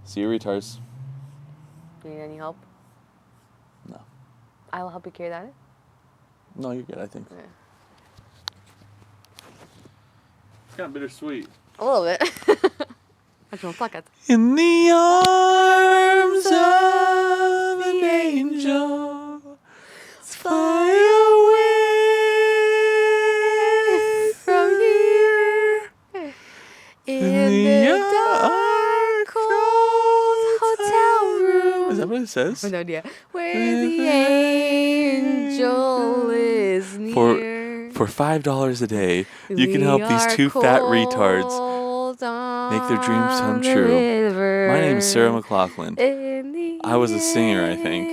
See you retards. Do you need any help? No. I'll help you carry that in. No, you're good, I think. Okay. It's kind of bittersweet. A little bit. I just want to pluck it. In the arms of an angel, fly away from here. In the dark, cold hotel room. Is that what it says? I have no idea. Where the angel is near. For $5 a day, you can help these two fat retards make their dreams come true. My name is Sarah McLaughlin. I was a singer, I think.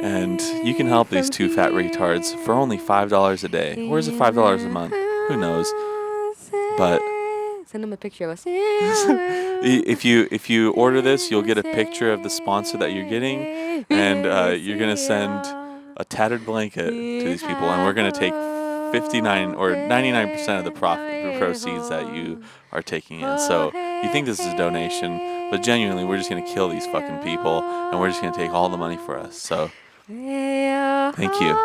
And you can help these two fat retards for only $5 a day. Or is it $5 a month? Who knows? But send them a picture of us. if you order this, you'll get a picture of the sponsor that you're getting, and you're gonna send a tattered blanket to these people, and we're gonna take 59 or 99% of the proceeds that you are taking in. So you think this is a donation, but genuinely, we're just gonna kill these fucking people, and we're just gonna take all the money for us. So thank you.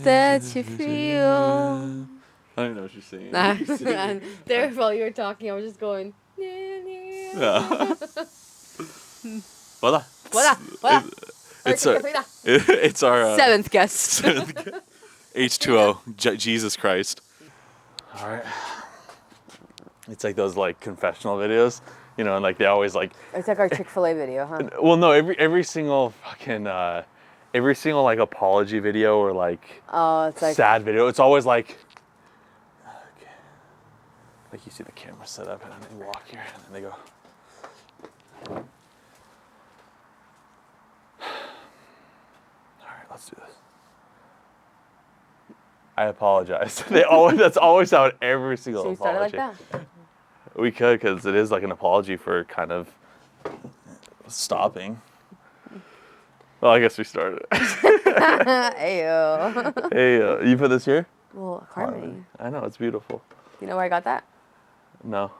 That you feel. I don't even know what you're saying. And there, while you were talking, I was just going. Yeah. Voila. It's our seventh guest. H2O. Jesus Christ. All right. It's like those like confessional videos, you know, and like they always like. It's like our Chick-fil-A video, huh? Well, no, every single fucking. Every single like apology video or like it's like sad video, it's always like, okay, like you see the camera set up and then they walk here and then they go. All right, let's do this. I apologize. That's always how every single so you apology. started like that? We could, because it is like an apology for kind of stopping. Well, I guess we started. Ayo. Hey, you put this here? Well, harmony. I know, it's beautiful. You know where I got that? No.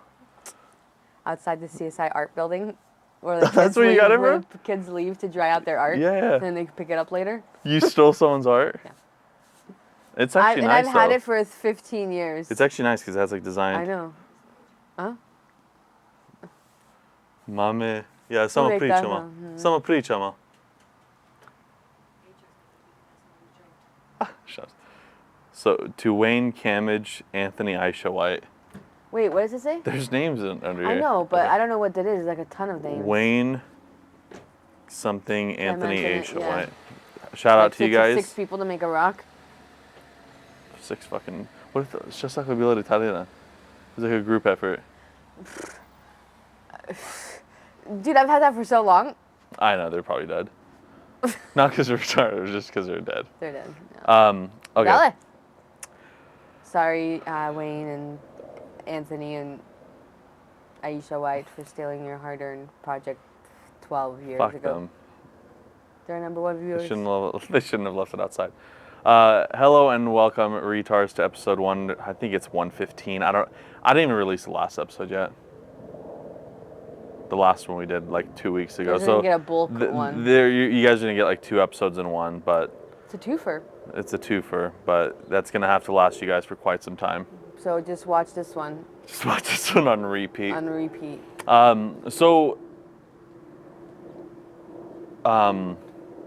Outside the CSI art building. Where the That's where you got it from? The kids leave to dry out their art. Yeah. And then they pick it up later. You stole someone's art? Yeah. It's actually nice, I've had it for 15 years. It's actually nice because it has like design. I know. Huh? Mame. Yeah, samo pričamo. Samo pričamo. Shut. So, to Wayne Camage, Anthony Aisha White. Wait, what does it say? There's names under here. I know, but okay. I don't know what that is. It's like a ton of names. Wayne something, Anthony Aisha White. Shout out to you guys. 6 people to make a rock. 6 fucking... What if it's just like a Villa d'Italia? It's like a group effort. Dude, I've had that for so long. I know, they're probably dead. Not because they're retarded, just because they're dead. They're dead. No. Okay. Dale. Sorry, Wayne and Anthony and Aisha White for stealing your hard-earned project 12 years ago. Fuck them. They're number 1 viewers. They shouldn't have left it outside. Hello and welcome, retards, to episode 1. I think it's 115. I didn't even release the last episode yet. The last one we did like 2 weeks ago. So get a bulk one. You guys are gonna get like 2 episodes in one, but it's a twofer. It's a twofer, but that's gonna have to last you guys for quite some time. So just watch this one. Just watch this one on repeat. On repeat. Well,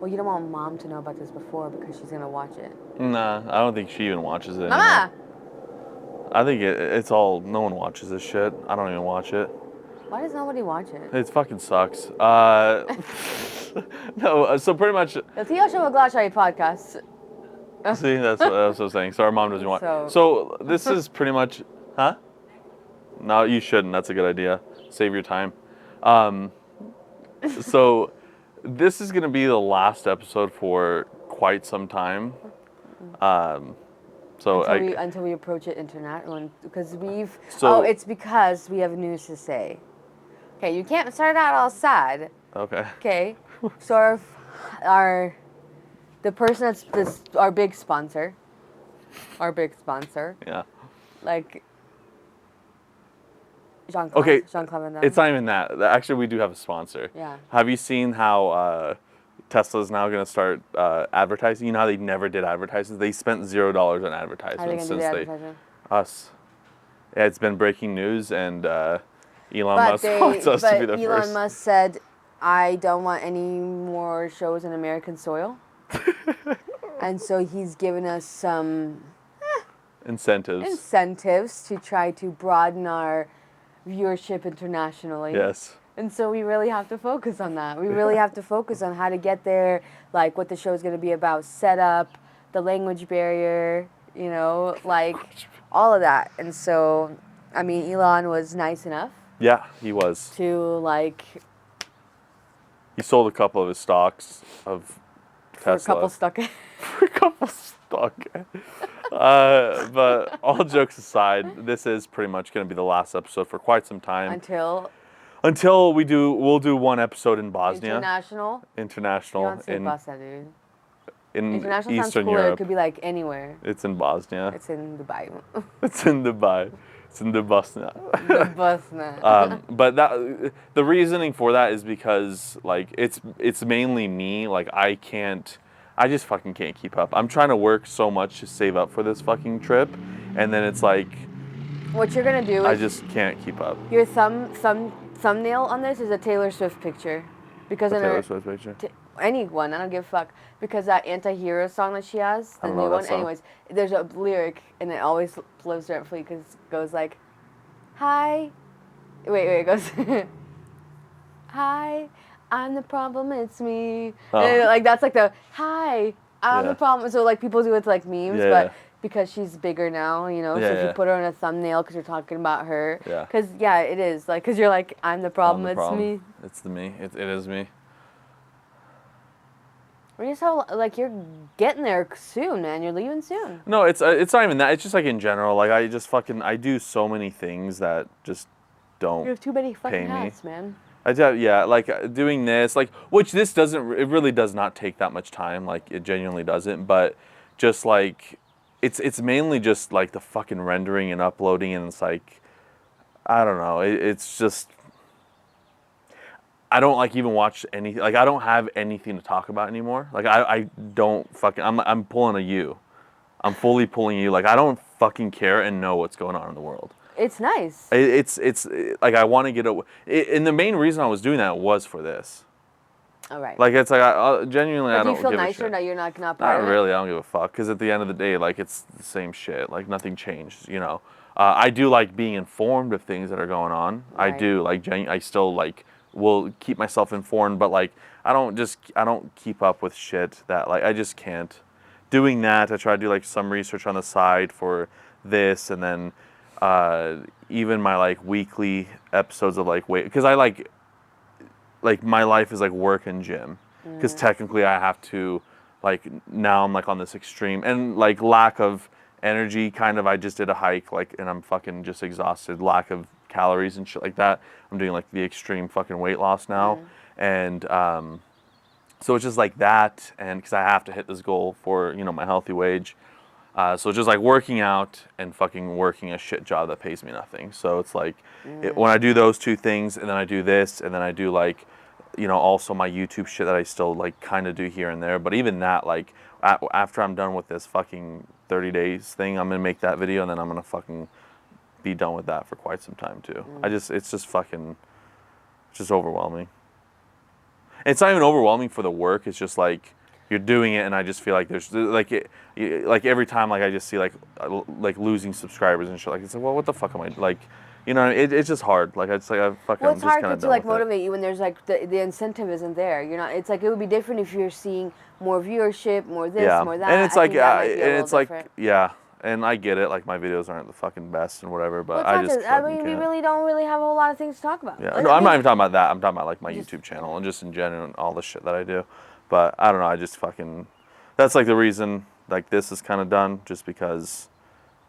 you don't want Mom to know about this before because she's gonna watch it. Nah, I don't think she even watches it. Mama! I think it's all, no one watches this shit. I don't even watch it. Why does nobody watch it? It fucking sucks. No, so pretty much. The Tio Show McGlashy podcast. See, that's what I was saying. So our mom doesn't watch. So this is pretty much, huh? No, you shouldn't. That's a good idea. Save your time. So this is going to be the last episode for quite some time. Until we approach it because it's because we have news to say. Okay, you can't start out all sad. Okay. Okay, so the person that's our big sponsor, our big sponsor. Yeah. Like Jean-Claude. Okay. Jean-Claude Van Damme. It's not even that. Actually, we do have a sponsor. Yeah. Have you seen how Tesla's now going to start advertising? You know how they never did advertisements? They spent $0 on How are they advertisements gonna do since the advertising? us. Yeah, it's been breaking news, and Elon But Musk wants us to be the Elon first. Musk said, "I don't want any more shows in American soil," and so he's given us some incentives to try to broaden our viewership internationally. Yes. And so we really have to focus on that. We really have to focus on how to get there, like what the show is going to be about, setup, the language barrier, you know, like all of that. And so, I mean, Elon was nice enough Yeah, he was. to like He sold a couple of his stocks of for Tesla. a couple stuck in. For a couple stock. But all jokes aside, this is pretty much going to be the last episode for quite some time. Until we'll do one episode in Bosnia. International. You International don't say Bosnia, dude. in International sounds Eastern cooler. It Europe. could be like anywhere. It's in Bosnia. It's in Dubai. It's in Dubai. It's in the Bosnia. The Bosnia. But the reasoning for that is because like it's mainly me. Like I just fucking can't keep up. I'm trying to work so much to save up for this fucking trip, and then it's like What you're gonna do is I just can't keep up. your thumbnail on this is a Taylor Swift picture, because in Taylor her Swift picture. anyone, I don't give a fuck, because that anti-hero song that she has, the I don't new know that one. song. Anyways, there's a lyric and it always lives rent free because it goes like, "Hi," wait, it goes, "Hi, I'm the problem, it's me." Oh. And like that's like the "Hi, I'm Yeah. the problem." So like people do it to like memes, Yeah. but because she's bigger now, you know, so Yeah, if you yeah. put her in a thumbnail because you're talking about her, Yeah. because yeah, it is like because you're like, "I'm the problem, I'm the it's problem. me." It's the me. It is me. We're just how like you're getting there soon, man. You're leaving soon. No, it's not even that. It's just like in general. Like I do so many things that just don't. You have too many Pay fucking me. hats, man. Yeah, like doing this, like which this doesn't. It really does not take that much time. Like it genuinely doesn't. But just like, it's mainly just like the fucking rendering and uploading, and it's like, I don't know. It's just. I don't like even watch anything. Like I don't have anything to talk about anymore. Like I don't fucking. I'm pulling a you. I'm fully pulling you. Like I don't fucking care and know what's going on in the world. It's nice. It's like I want to get away. And the main reason I was doing that was for this. All right. Like it's like I genuinely But I do don't you feel give a nicer shit. that you're not Not part of it? really. I don't give a fuck. Because at the end of the day, like it's the same shit. Like nothing changed. You know. I do like being informed of things that are going on. I Right. do like. I still like will keep myself informed, but like I don't keep up with shit that like I just can't. Doing that, I try to do like some research on the side for this, and then even my like weekly episodes of like weight, because I like my life is like work and gym, because technically I have to like now I'm like on this extreme and like lack of energy kind of. I just did a hike like and I'm fucking just exhausted, lack of calories and shit like that. I'm doing like the extreme fucking weight loss now, and so it's just like that, and because I have to hit this goal for my healthy wage. So it's just like working out and fucking working a shit job that pays me nothing. So it's like when I do those two things, and then I do this, and then I do like, also my YouTube shit that I still like kind of do here and there. But even that, like after I'm done with this fucking 30 days thing, I'm gonna make that video, and then I'm gonna fucking be done with that for quite some time too. It's just overwhelming. It's not even overwhelming for the work. It's just like you're doing it, and I just feel like there's like every time like I just see like losing subscribers and shit. Like it's like, well, what the fuck am I like? It's just hard. Like it's like I fucking. Well, I'm it's just hard kind of to done like with it. motivate you when there's like the incentive isn't there. You're not. It's like it would be different if you're seeing more viewership, more this, Yeah, more that. and it's I like think that might be a and little it's like different. yeah, and I get it. Like my videos aren't the fucking best and whatever, but Well, I it's not just just- I fucking mean, we can't. really don't really have a whole lot of things to talk about. Yeah, Like, no, I I'm not mean, even talking about that. I'm talking about like my Just- YouTube channel and just in general and all the shit that I do. But I don't know. I just fucking. That's like the reason like this is kind of done, just because.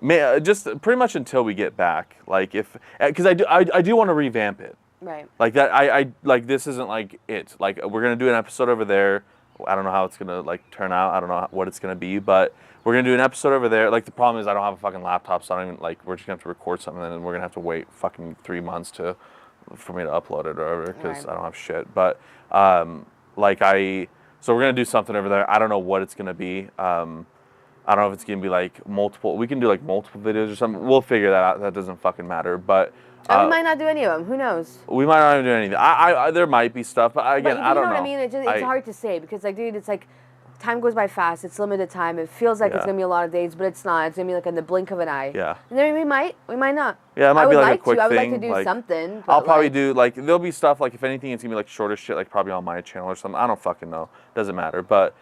Just pretty much until we get back. Like because I do want to revamp it. Right. Like that I like this isn't like it. Like we're gonna do an episode over there. I don't know how it's gonna like turn out. I don't know what it's gonna be, but we're gonna do an episode over there. Like the problem is I don't have a fucking laptop, so I don't even like. We're just gonna have to record something, and then we're gonna have to wait fucking 3 months for me to upload it or whatever because Right. I don't have shit. But so we're gonna do something over there. I don't know what it's gonna be. I don't know if it's gonna be like multiple. We can do like multiple videos or something. We'll figure that out. That doesn't fucking matter. But And we might not do any of them. Who knows? we might not even do anything. I there might be stuff, but again, But I you don't know know. what I mean? It's hard to say because, like, dude, it's like time goes by fast. It's limited time. It feels like it's Yeah. gonna be a lot of days, but it's not. It's gonna be like in the blink of an eye. Yeah. And then we might not. Yeah, it might I would be like a like quick to. I would like thing, to do like, something. But I'll probably like, do like there'll be stuff like if anything it's gonna be like shorter shit like probably on my channel or something. I don't fucking know. Doesn't matter. But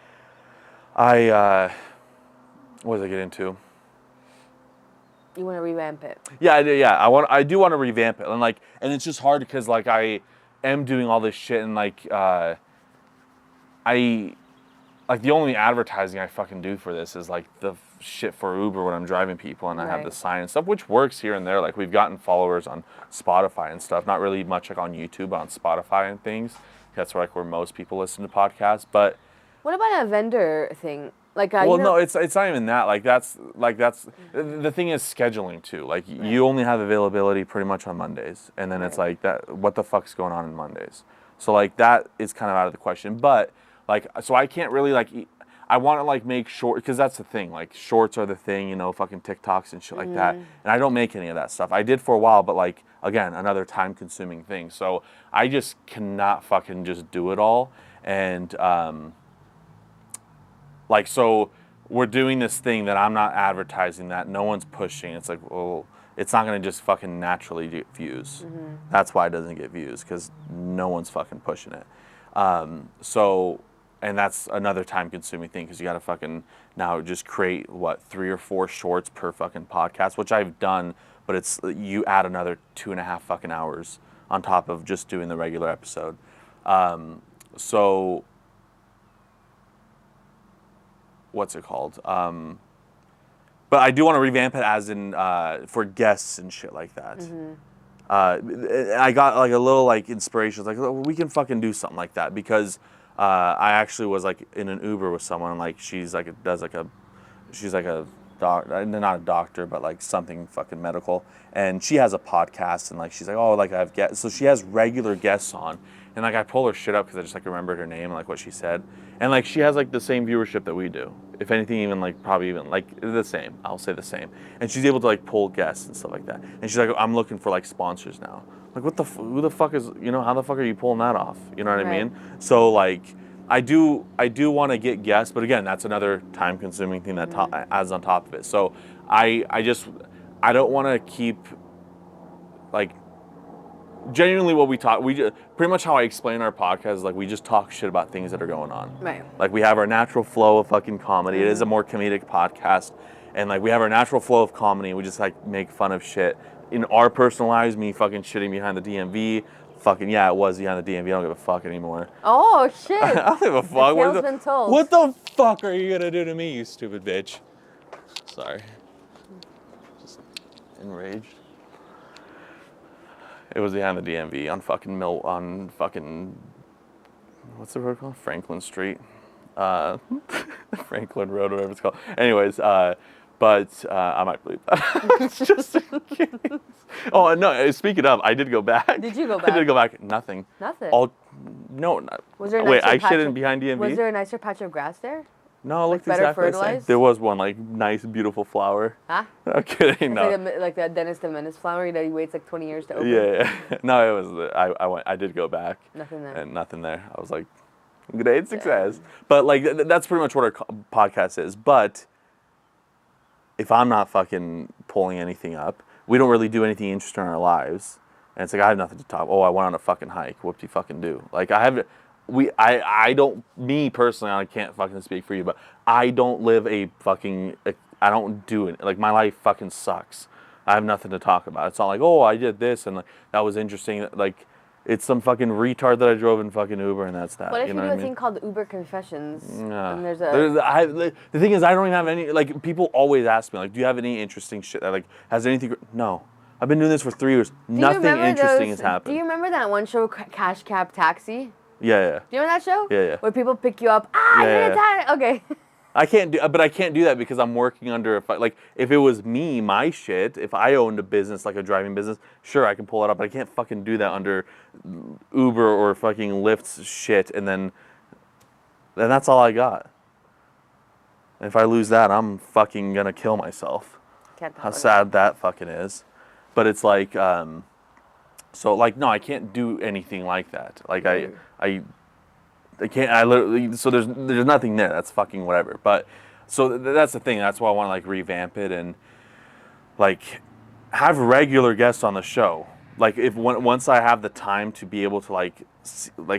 what did I get into? You want to revamp it. Yeah, I do. Yeah, I do want to revamp it, and it's just hard because like I am doing all this shit, and like the only advertising I fucking do for this is like the shit for Uber when I'm driving people, and I have the sign and stuff, which works here and there. Like we've gotten followers on Spotify and stuff. Not really much like on YouTube, but on Spotify and things. That's where most people listen to podcasts. But What about a vendor thing? Like, well, you know, no, it's not even that. That's the thing is scheduling too. Like you only have availability pretty much on Mondays, and then it's like that. What the fuck's going on Mondays? So like that is kind of out of the question. But like, so I can't really like. I want to like make short because that's the thing. Like shorts are the thing, you know, fucking TikToks and shit like that. And I don't make any of that stuff. I did for a while, but like again, another time-consuming thing. So I just cannot fucking just do it all. And like, so we're doing this thing that I'm not advertising, that no one's pushing. It's like, well, it's not going to just fucking naturally get views. That's why it doesn't get views, because no one's fucking pushing it. And that's another time-consuming thing, because you got to fucking now just create, 3 or 4 shorts per fucking podcast, which I've done, but it's, you add another 2.5 fucking hours on top of just doing the regular episode. So what's it called? But I do want to revamp it as in for guests and shit like that. I got like a little like inspiration. It's like, oh, we can fucking do something like that, because I actually was like in an Uber with someone, like she's like she's like a not a doctor, but like something fucking medical, and she has a podcast, and like she's like, oh, like I have guests, so she has regular guests on, and like I pull her shit up because I just like remembered her name and like what she said, and like she has like the same viewership that we do, if anything, even like probably even like the same. I'll say the same, and she's able to like pull guests and stuff like that, and she's like, I'm looking for like sponsors now. Like who the fuck is, you know, how the fuck are you pulling that off? You know what I mean? So like, I do want to get guests, but again, that's another time-consuming thing that adds on top of it. So I don't want to keep like genuinely what we talk. Pretty much how I explain our podcast is like we just talk shit about things that are going on. Right. Like we have our natural flow of fucking comedy. It is a more comedic podcast, and like we have our natural flow of comedy. We just like make fun of shit in our personal lives. Me fucking shitting behind the DMV. Fucking yeah, it was behind the DMV. I don't give a fuck anymore. Oh shit! I don't give a fuck. The tale's been told. What the fuck are you gonna do to me, you stupid bitch? Sorry. Just enraged. It was behind the DMV on fucking what's the road called? Franklin Street. Franklin Road, whatever it's called. Anyways, but I might believe that. Just in case. Oh no! Speaking of, I did go back. Did you go back? I did go back. Nothing. Nothing. No. Was there a wait, nicer I patch shit of- in behind DMV. Was there a nicer patch of grass there? No, it looked better exactly the same. fertilized? There was one like nice, beautiful flower. Huh? I'm kidding. No. Like the Dennis the Menace flower that he waits like 20 years to open. Yeah. No, it was. I did go back. Nothing there. And nothing there. I was like, great success. But like that's pretty much what our podcast is. But if I'm not fucking pulling anything up, we don't really do anything interesting in our lives. And it's like I have nothing to talk. Oh, I went on a fucking hike. Whoop de fucking do. Like I don't, me personally, I can't fucking speak for you, but I don't live I don't do it. Like my life fucking sucks. I have nothing to talk about. It's not like, oh, I did this and like that was interesting. Like it's some fucking retard that I drove in fucking Uber and that's that. What if you you know do what a I mean? thing called Uber Confessions? Yeah. And there's the thing is, I don't even have any, like people always ask me, like, do you have any interesting shit that like, has anything, no. I've been doing this for 3 years. Nothing interesting has happened. Do you remember that one show, Cash Cab Taxi? Yeah. Do you remember that show? Yeah. Where people pick you up. Ah, Yeah. you're okay. I can't do, but I can't do that because I'm working under like if it was me, my shit. If I owned a business like a driving business, sure I can pull it up, but I can't fucking do that under Uber or fucking Lyft's shit. And then that's all I got. And if I lose that, I'm fucking gonna kill myself. Can't How talk about sad that fucking is. But it's like, so like no, I can't do anything like that. Like I can't. I literally. So there's nothing there. That's fucking whatever. But so that's the thing. That's why I want to like revamp it and like have regular guests on the show. Like if once I have the time to be able to like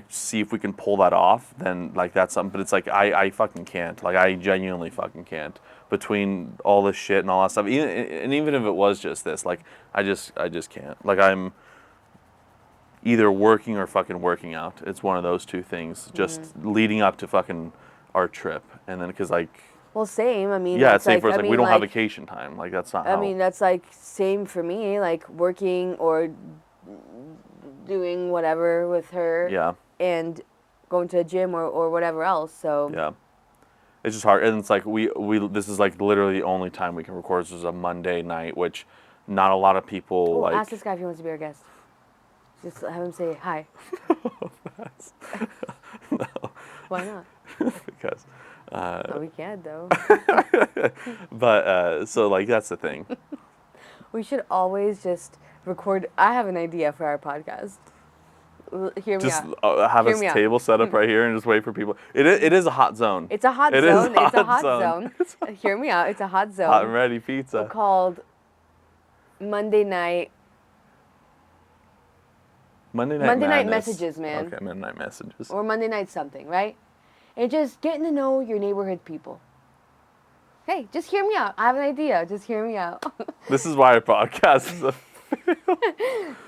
see if we can pull that off, then like that's something. But it's like I fucking can't. Like I genuinely fucking can't. Between all this shit and all that stuff, even if it was just this, like I just can't. Like I'm either working or fucking working out. It's one of those two things. Just leading up to fucking our trip, and then because like Well, same. I mean, yeah, that's it's safe like, for us. I Like mean, we don't have like, vacation time. Like that's not. I how, mean, that's like same for me. Like working or doing whatever with her. Yeah. And going to a gym or whatever else. So. Yeah. It's just hard, and it's like we this is like literally the only time we can record. This is a Monday night, which not a lot of people Oh, like. ask this guy if he wants to be our guest. Just have him say hi. No. Why not? Because. No, we can't though. But so like that's the thing. We should always just record. I have an idea for our podcast. Hear me Just out. have Hear a me out. table set up right here and just wait for people. It is a hot zone. It's a hot It is zone. It's a hot zone. Hear me out. It's a hot zone. Hot and ready pizza. Called Monday night. Monday night Madness. Messages, man. Okay, Monday night messages. Or Monday night something, right? And just getting to know your neighborhood people. Hey, just hear me out. I have an idea. Just hear me out. This is why our podcast is a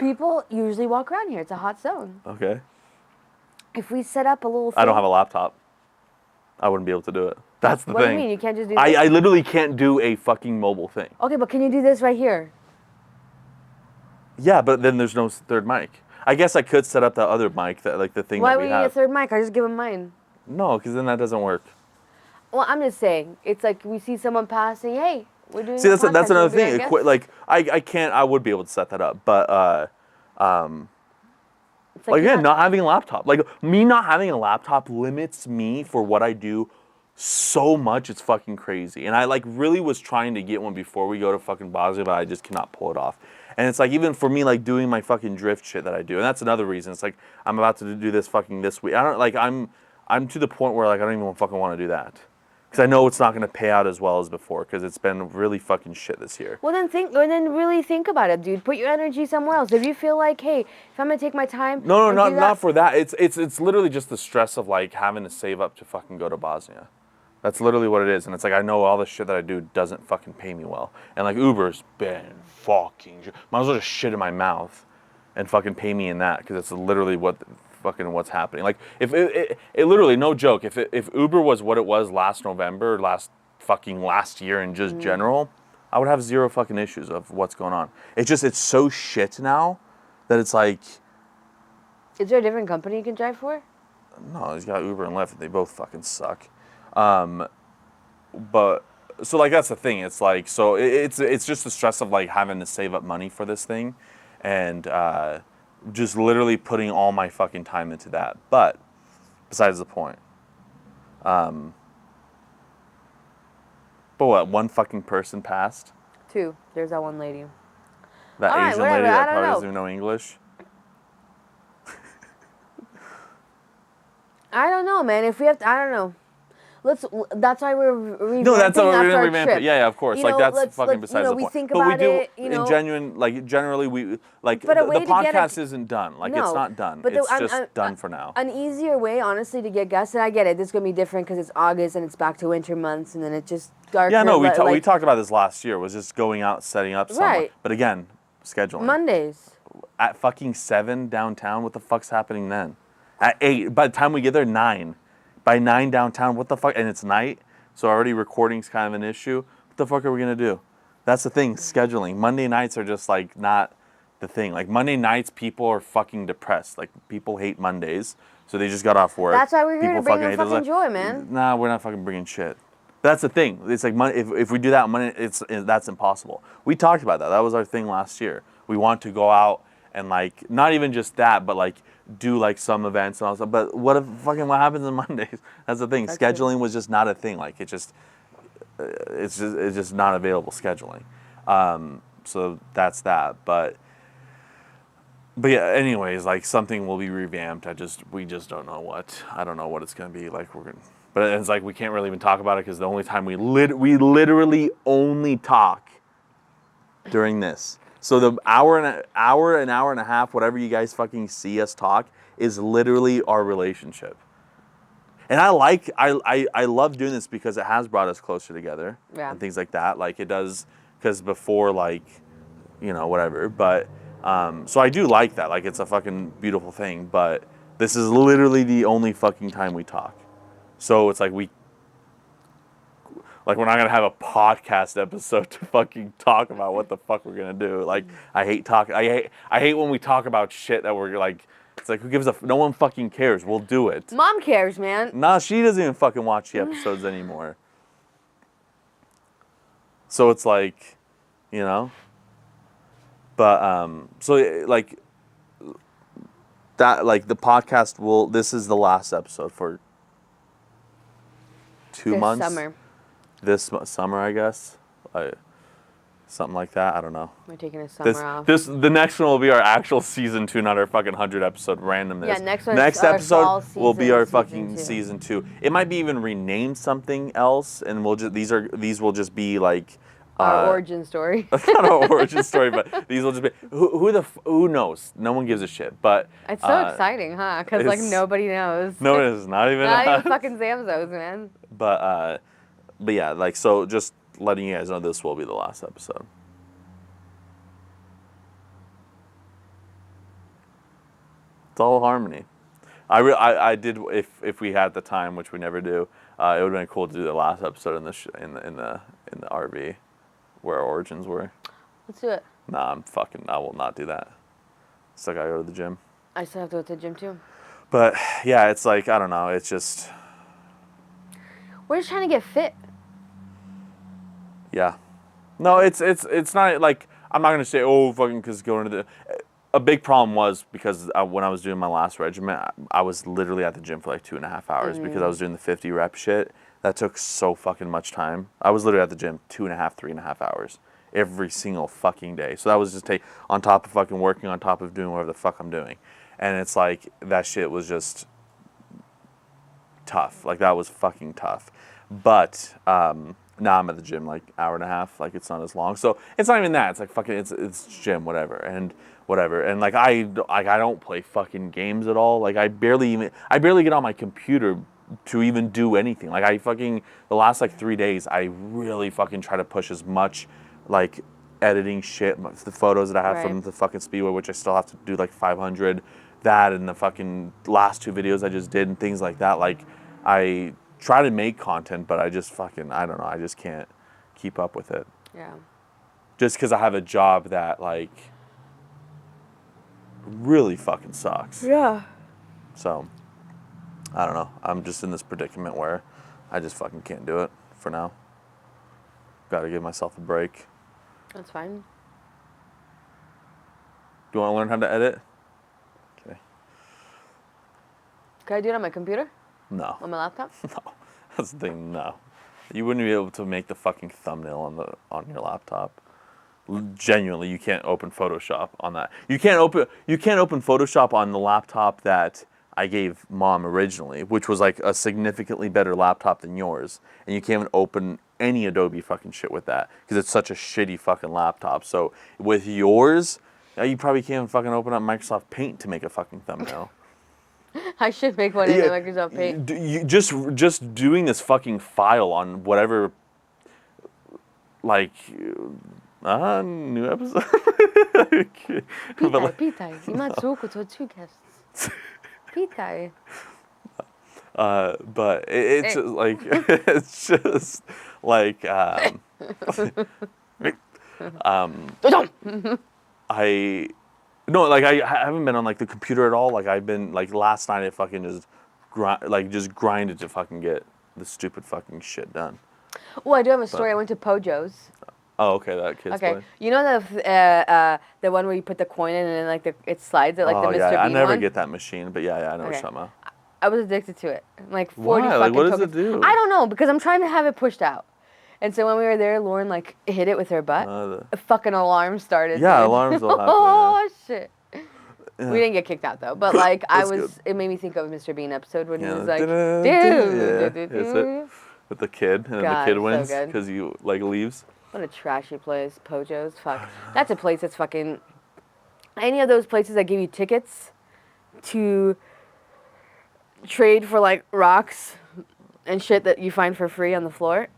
People usually walk around here. It's a hot zone. Okay. If we set up a little thing. I don't have a laptop. I wouldn't be able to do it. That's the What thing. do you mean? You can't just do I literally can't do a fucking mobile thing. Okay, but can you do this right here? Yeah, but then there's no third mic. I guess I could set up the other mic, that like the thing Why that would we you need a have. third mic? I just give him mine. No, because then that doesn't work. Well, I'm just saying. It's like we see someone passing. Hey, we're doing. See, a that's podcast. another You wanna be our thing. guest? Like I can't. I would be able to set that up, but It's like you're again, not having a laptop. Like me not having a laptop limits me for what I do so much. It's fucking crazy. And I like really was trying to get one before we go to fucking Boise, but I just cannot pull it off. And it's like even for me, like doing my fucking drift shit that I do, and that's another reason. It's like I'm about to do this fucking this week. I don't like I'm to the point where like I don't even fucking want to do that. Because I know it's not going to pay out as well as before. Because it's been really fucking shit this year. Well, then really think about it, dude. Put your energy somewhere else. If you feel like, hey, if I'm gonna take my time. No, and do that- not for that. It's literally just the stress of like having to save up to fucking go to Bosnia. That's literally what it is. And it's like I know all the shit that I do doesn't fucking pay me well. And like Uber's been fucking. Might as well just shit in my mouth, and fucking pay me in that because it's literally what's happening. Like if it literally no joke. If Uber was what it was last November, last year in just general, I would have zero fucking issues of what's going on. It's so shit now that it's like. Is there a different company you can drive for? No, he's got Uber and Lyft. They both fucking suck. But so like that's the thing. It's like so it's just the stress of like having to save up money for this thing, and just literally putting all my fucking time into that. But besides the point. But what? One fucking person passed. 2. There's that one lady. That All right, Asian whatever, lady I that don't probably know. doesn't even know English. I don't know, man. If we have to, I don't know. That's why we're revamping No, that's how we're after gonna our revamp trip. it. Yeah, of course. You Like know, that's fucking besides the we point. think But we about do it, you know. in genuine, like generally we like But a the way to get podcast isn't done. Like No, it's not done. but It's just done for now. An easier way, honestly, to get guests, and I get it. This is gonna be different because it's August and it's back to winter months, and then it just darker. Yeah, no, we like talked about this last year. Was just going out, setting up somewhere. Right. But again, scheduling. Mondays. At fucking 7 downtown. What the fuck's happening then? At 8. By the time we get there, 9. By 9 downtown. What the fuck? And it's night, so already recording's kind of an issue. What the fuck are we gonna do? That's the thing. Scheduling. Monday nights are just like not the thing. Like Monday nights, people are fucking depressed. Like people hate Mondays, so they just got off work. That's why we're here People to bring them hate fucking those. joy, man. Nah, we're not fucking bringing shit. That's the thing. It's like money. If we do that, money. That's impossible. We talked about that. That was our thing last year. We want to go out and like not even just that, but like do like some events and all stuff. But what happens on Mondays? That's the thing. That's Scheduling true. was just not a thing. Like it's just not available scheduling. So that's that. But yeah. Anyways, like something will be revamped. We just don't know what. I don't know what it's gonna be. Like we're gonna. But it's like we can't really even talk about it because the only time we literally only talk during this. So the hour and a half, whatever you guys fucking see us talk, is literally our relationship. And I love doing this because it has brought us closer together and things like that. Like it does, because before like, whatever. But so I do like that. Like it's a fucking beautiful thing. But this is literally the only fucking time we talk. So it's like we're not gonna have a podcast episode to fucking talk about what the fuck we're gonna do. Like I hate when we talk about shit that we're like, it's like who gives a no one fucking cares. We'll do it. Mom cares, man. Nah, she doesn't even fucking watch the episodes anymore. So it's like, but so like that like the podcast this is the last episode for 2 months. Summer. This summer, I guess. Something like that. I don't know. We're taking a summer off. The next one will be our actual season 2, not our fucking 100 episode randomness. Yeah, next episode will be our season fucking 2. season 2. It might be even renamed something else, and these will just be like our origin story. Not our origin story, but these will just be who knows? No one gives a shit. But it's so exciting, huh? Because like nobody knows. No, it is not even. Not even fucking Zamzos, man. But yeah, like so, just letting you guys know this will be the last episode. It's all harmony. I did if we had the time, which we never do. It would have been cool to do the last episode in the RV, where our origins were. Let's do it. Nah, I will not do that. Still gotta go to the gym. I still have to go to the gym too. But yeah, it's like I don't know. It's just. We're just trying to get fit. Yeah. No, it's not like I'm not gonna say fucking because going to the. A big problem was because when I was doing my last regiment, I was literally at the gym for like 2.5 hours because I was doing the 50 rep shit. That took so fucking much time. I was literally at the gym 3.5 hours every single fucking day. So that was just on top of fucking working, on top of doing whatever the fuck I'm doing. And it's like, that shit was just tough. Like that was fucking tough. But now I'm at the gym like hour and a half. Like it's not as long. So it's not even that. It's like fucking, it's gym, whatever. And like I don't play fucking games at all. Like I barely get on my computer to even do anything. Like the last like 3 days I really fucking try to push as much like editing shit, the photos that I have from the fucking Speedway, which I still have to do like 500, that and the fucking last 2 videos I just did and things like that. Like I try to make content, but I just fucking, I don't know, I just can't keep up with it. Yeah. Just because I have a job that like really fucking sucks. Yeah. So, I don't know. I'm just in this predicament where I just fucking can't do it for now. Gotta give myself a break. That's fine. Do you want to learn how to edit? Okay. Can I do it on my computer? No. On my laptop? No. That's the thing, no. You wouldn't be able to make the fucking thumbnail on your laptop. Genuinely, you can't open Photoshop on that. You can't open Photoshop on the laptop that I gave Mom originally, which was like a significantly better laptop than yours. And you can't even open any Adobe fucking shit with that because it's such a shitty fucking laptop. So with yours, you probably can't even fucking open up Microsoft Paint to make a fucking thumbnail. I should make one in Microsoft Paint. You just doing this fucking file on whatever, like. New episode. Pitaj, ima zvuku to podcast. Pitaj. But it's just like it's just like I haven't been on like the computer at all. Like I've been like last night I fucking just grinded to fucking get the stupid fucking shit done. Oh, I do have a story. I went to Pojo's. Oh, okay, that kid's Okay, place. you know the one where you put the coin in and then like it slides it like the Oh Mr. yeah, I Bean never one? get that machine, but yeah, I know what Okay. you're talking about. I was addicted to it. Like 40 Why? Like, fucking what does it tokens. do? I don't know because I'm trying to have it pushed out. And so when we were there, Lauren like hit it with her butt. A fucking alarm started. Yeah, dude. alarms will happen. Oh shit. Yeah. We didn't get kicked out though, but like That's good. it made me think of Mr. Bean episode when he was like, yeah, dude, is it with the kid, and then God, the kid so wins good. because you like leaves. What a trashy place, Pojo's. Fuck, that's a place that's fucking. Any of those places that give you tickets to trade for like rocks and shit that you find for free on the floor,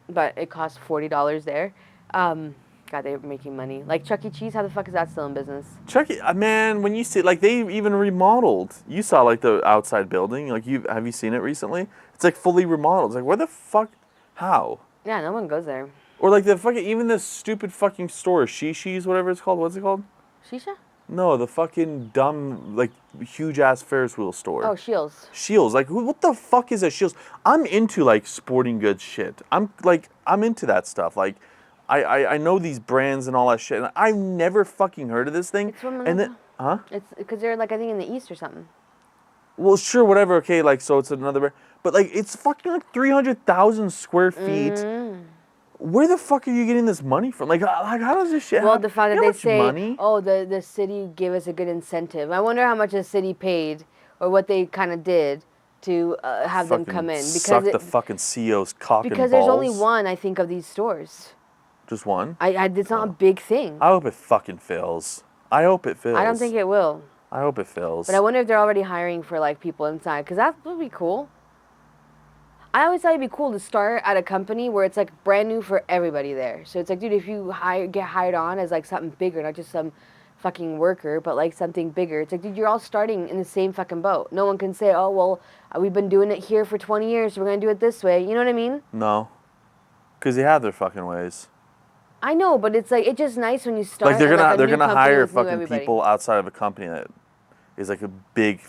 but it costs $40 there. God, they're making money. Like Chuck E. Cheese, how the fuck is that still in business? Chuck E. Man, when you see like they even remodeled. You saw like the outside building. Like have you seen it recently? It's like fully remodeled. It's like where the fuck? How? Yeah, no one goes there. Or like the fucking even this stupid fucking store, Shishi's, whatever it's called. What's it called? Shisha? No, the fucking dumb like huge ass Ferris wheel store. Oh, Shields. Shields, like what the fuck is a Shields? I'm into like sporting goods shit. I'm into that stuff. Like, I know these brands and all that shit, and I've never fucking heard of this thing. It's from And then, huh? It's because they're like I think in the East or something. Well, sure, whatever. Okay, like so it's another brand, but like it's fucking like 300,000 square feet. Mm. Where the fuck are you getting this money from? Like how does this shit? Well, the fact that you know they how much say, money? oh, the city gave us a good incentive. I wonder how much the city paid or what they kind of did to have them come in Suck the fucking CEO's cock and balls. because there's only one I think of these stores. Just one? It's not a big thing. I hope it fucking fails. I hope it fails. I don't think it will. I hope it fails. But I wonder if they're already hiring for like people inside because that would be cool. I always thought it'd be cool to start at a company where it's like brand new for everybody there. So it's like, dude, if you get hired on as like something bigger, not just some fucking worker, but like something bigger. It's like, dude, you're all starting in the same fucking boat. No one can say, oh, well, we've been doing it here for 20 years, so we're going to do it this way. You know what I mean? No. Because they have their fucking ways. I know, but it's like, it's just nice when you start Like they're at, gonna a new company hire with new fucking everybody. people outside of a company that is like a big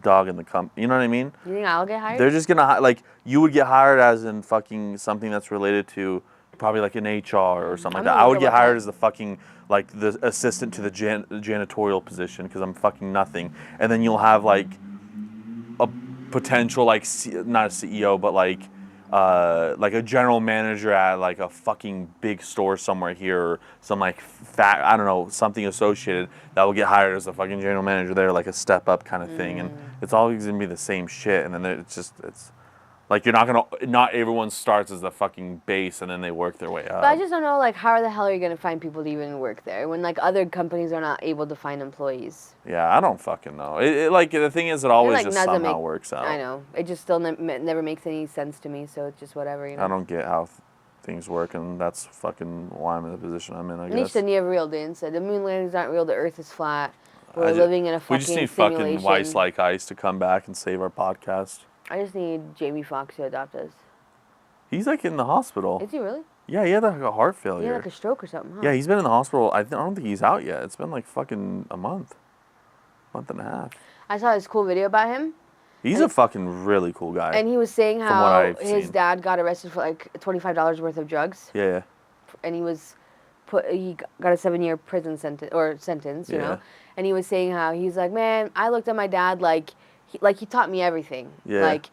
dog in the company. You know what I mean? You think I'll get hired? They're just gonna like you would get hired as in fucking something that's related to probably like an HR or something like that. I would get hired as the fucking like the assistant to the janitorial position because I'm fucking nothing. And then you'll have like a potential like not a CEO but like a general manager at like a fucking big store somewhere here or some like I don't know, something associated that will get hired as a fucking general manager there, like a step up kind of thing. And it's always gonna be the same shit. And then it's like not everyone starts as the fucking base and then they work their way up. But I just don't know, like, how the hell are you going to find people to even work there when, like, other companies are not able to find employees? Yeah, I don't fucking know. Like, the thing is, it always just somehow works out. I know. It just still never makes any sense to me, so it's just whatever, you know? I don't get how things work, and that's fucking why I'm in the position I'm in, I guess. Nietzsche said never real, Dan said. The moon landings aren't real, the earth is flat. We're living in a fucking simulation. We just need fucking Weiss like Ice to come back and save our podcast. I just need Jamie Foxx to adopt us. He's like in the hospital. Is he really? Yeah, he had like a heart failure. He had like a stroke or something, huh? Yeah, he's been in the hospital. I don't think he's out yet. It's been like fucking a month and a half. I saw this cool video about him. He's a fucking really cool guy. And he was saying how his dad got arrested for like $25 worth of drugs. Yeah. And he got a 7-year prison sentence, you know. And he was saying how he's like, man, I looked at my dad like he taught me everything. Yeah. Like,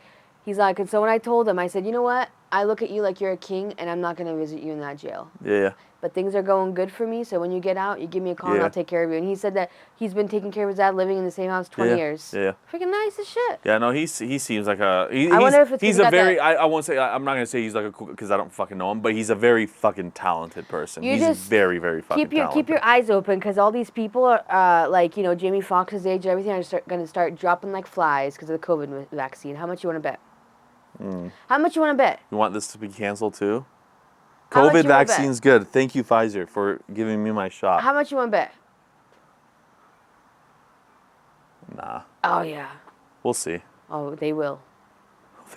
he's like, and so when I told him, I said, you know what? I look at you like you're a king, and I'm not going to visit you in that jail. Yeah. But things are going good for me, so when you get out, you give me a call, and I'll take care of you. And he said that he's been taking care of his dad, living in the same house 20 years. Yeah. Freaking nice as shit. Yeah, no, he seems like a... I wonder if it's he's a very... I won't say... I'm not going to say he's like a cool... Because I don't fucking know him, but he's a very fucking talented person. He's very, very fucking talented. Keep your eyes open, because all these people are, like, you know, Jamie Foxx's age and everything are going to start dropping like flies because of the COVID vaccine. How much you want to bet? How much you want to bet? You want this to be canceled too? How much COVID you wanna vaccine's good. Thank you, Pfizer, for giving me my shot. How much you want to bet? Nah. Oh, yeah. We'll see. Oh, they will.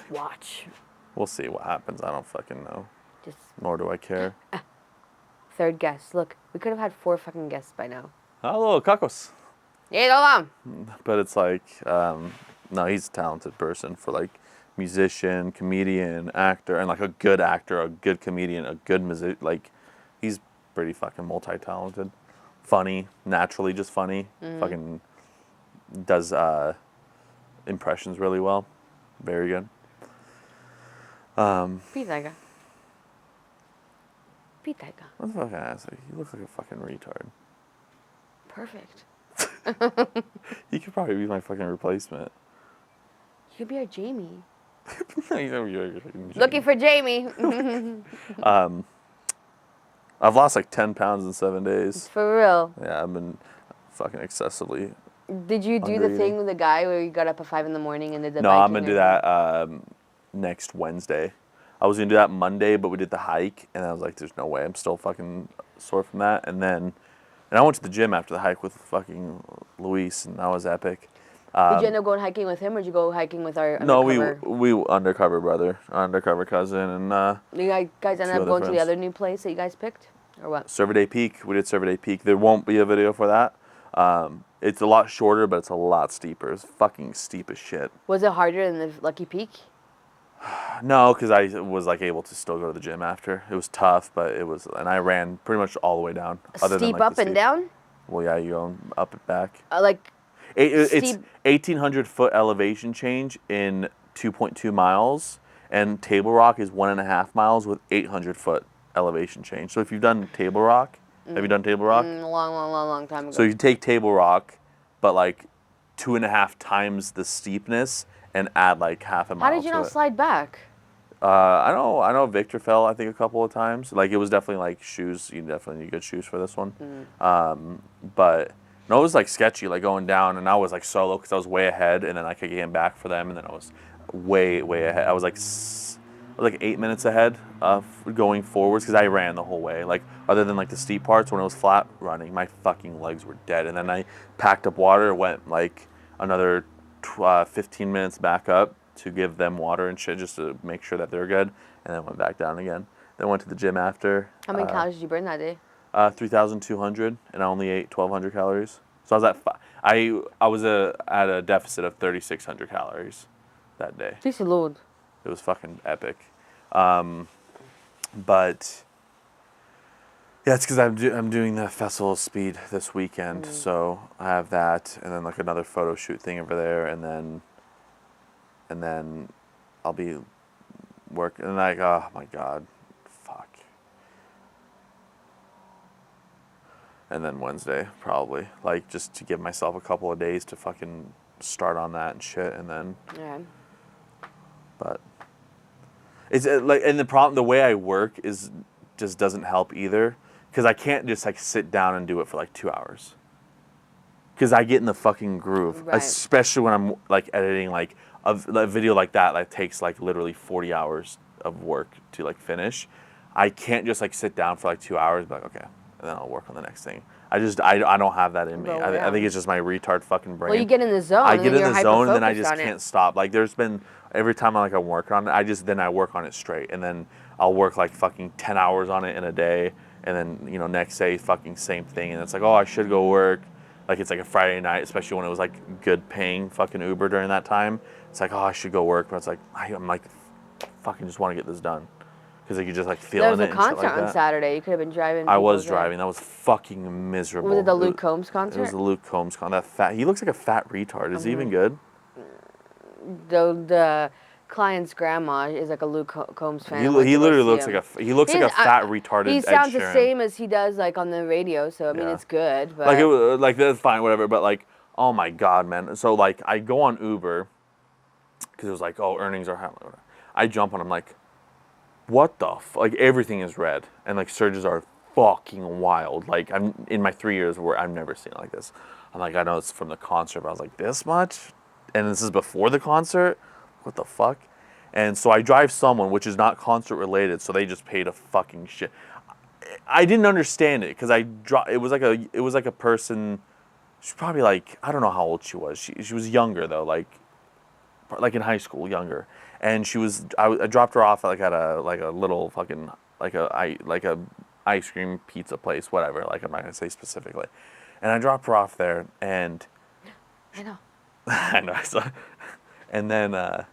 Watch. We'll see what happens. I don't fucking know. Nor do I care. Third guest. Look, we could have had 4 fucking guests by now. Hello, Kakos. Yeah, hold on. But it's like, no, he's a talented person for like musician, comedian, actor, and like a good actor, a good comedian, a good music. Like, he's pretty fucking multi-talented, funny, naturally just funny. Fucking does impressions really well, very good. Pitaiga. Pitaiga. What the fuck I asked? He looks like a fucking retard. Perfect. He could probably be my fucking replacement. You could be our Jamie. He's over here fucking Looking for Jamie. I've lost like 10 pounds in 7 days. For real. Yeah, I've been fucking excessively. Did you do the thing with the guy where you got up at 5 a.m. and did the No, biking I'm gonna do that next Wednesday. I was gonna do that Monday, but we did the hike, and I was like, "There's no way." I'm still fucking sore from that. And I went to the gym after the hike with fucking Luis, and that was epic. Did you end up going hiking with him, or did you go hiking with our No, undercover? we undercover brother, undercover cousin, and You guys ended up going to the other new place that you guys picked, or what? Survey Day Peak. We did Survey Day Peak. There won't be a video for that. It's a lot shorter, but it's a lot steeper. It's fucking steep as shit. Was it harder than the Lucky Peak? No, because I was like able to still go to the gym after. It was tough, but it was, and I ran pretty much all the way down. Other than, Steep like, up and down? Well, yeah, you go up and back. Like It's steep- 1,800 foot elevation change in 2.2 miles, and Table Rock is 1.5 miles with 800 foot elevation change. So if you've done Table Rock, have you done Table Rock? long time ago. So you take Table Rock, but like 2.5 times the steepness, and add like half a mile. How did you to not it. Slide back? I know Victor fell, I think, a couple of times. Like, it was definitely like shoes. You definitely need good shoes for this one. But no, it was like sketchy, like going down, and I was like solo because I was way ahead, and then I could get back for them, and then I was way ahead. I was like 8 minutes ahead of going forwards because I ran the whole way. Like, other than like the steep parts when it was flat running, my fucking legs were dead. And then I packed up water, went like another 15 minutes back up to give them water and shit just to make sure that they're good, and then went back down again. Then went to the gym after. How many calories did you burn that day? 3,200, and I only ate 1,200 calories. So I was at a deficit of 3,600 calories that day. Jeez Lord. It was fucking epic. But yeah, it's because I'm doing the Festival of Speed this weekend, so I have that, and then like another photo shoot thing over there, and then I'll be working, and like, oh my god, fuck. And then Wednesday, probably, like, just to give myself a couple of days to fucking start on that and shit, and then. Yeah. But it's like, and the way I work is just doesn't help either, because I can't just like sit down and do it for like 2 hours. Because I get in the fucking groove, Right. especially when I'm like editing like a video like that takes like literally 40 hours of work to like finish. I can't just like sit down for like 2 hours, but like, okay, and then I'll work on the next thing. I don't have that in me. Well, I yeah. think it's just my retard fucking brain. Well, you get in the zone. I and get then in you're the zone, and then I hyper-focused just on can't it. stop. Like, there's been every time I'm working on it, I work on it straight, and then I'll work like fucking 10 hours on it in a day, and then next day fucking same thing, and it's like, oh, I should go work. Like, it's like a Friday night, especially when it was like good paying fucking Uber during that time. It's like, oh, I should go work, but it's like I'm like, fucking just want to get this done, because like you just like feeling it. There was a and shit concert like on that. Saturday. You could have been driving. I was people's way. driving. That was fucking miserable. Was it the Luke Combs It concert? was the Luke Combs concert. That fat. He looks like a fat retard. Is he even good? The client's grandma is like a Luke Combs fan. He I went to go literally see looks him. like a fat retarded. He Ed sounds the Sheeran. same as he does like on the radio, so I mean Yeah. it's good. But Like like that's fine, whatever. But like, oh my god, man. So like, I go on Uber because it was like, oh, earnings are high. I jump on. I'm like, what the like everything is red, and like surges are fucking wild. Like, I'm in my 3 years where I've never seen it like this. I'm like, I know it's from the concert, but I was like, this much, and this is before the concert. What the fuck? And so I drive someone, which is not concert related, so they just paid a fucking shit. I didn't understand it because it was like a person. She's probably like, I don't know how old she was. She was younger though, like in high school, younger. And I dropped her off at a little fucking like a ice cream pizza place, whatever. Like, I'm not gonna say specifically. And I dropped her off there, and I know. I know. And then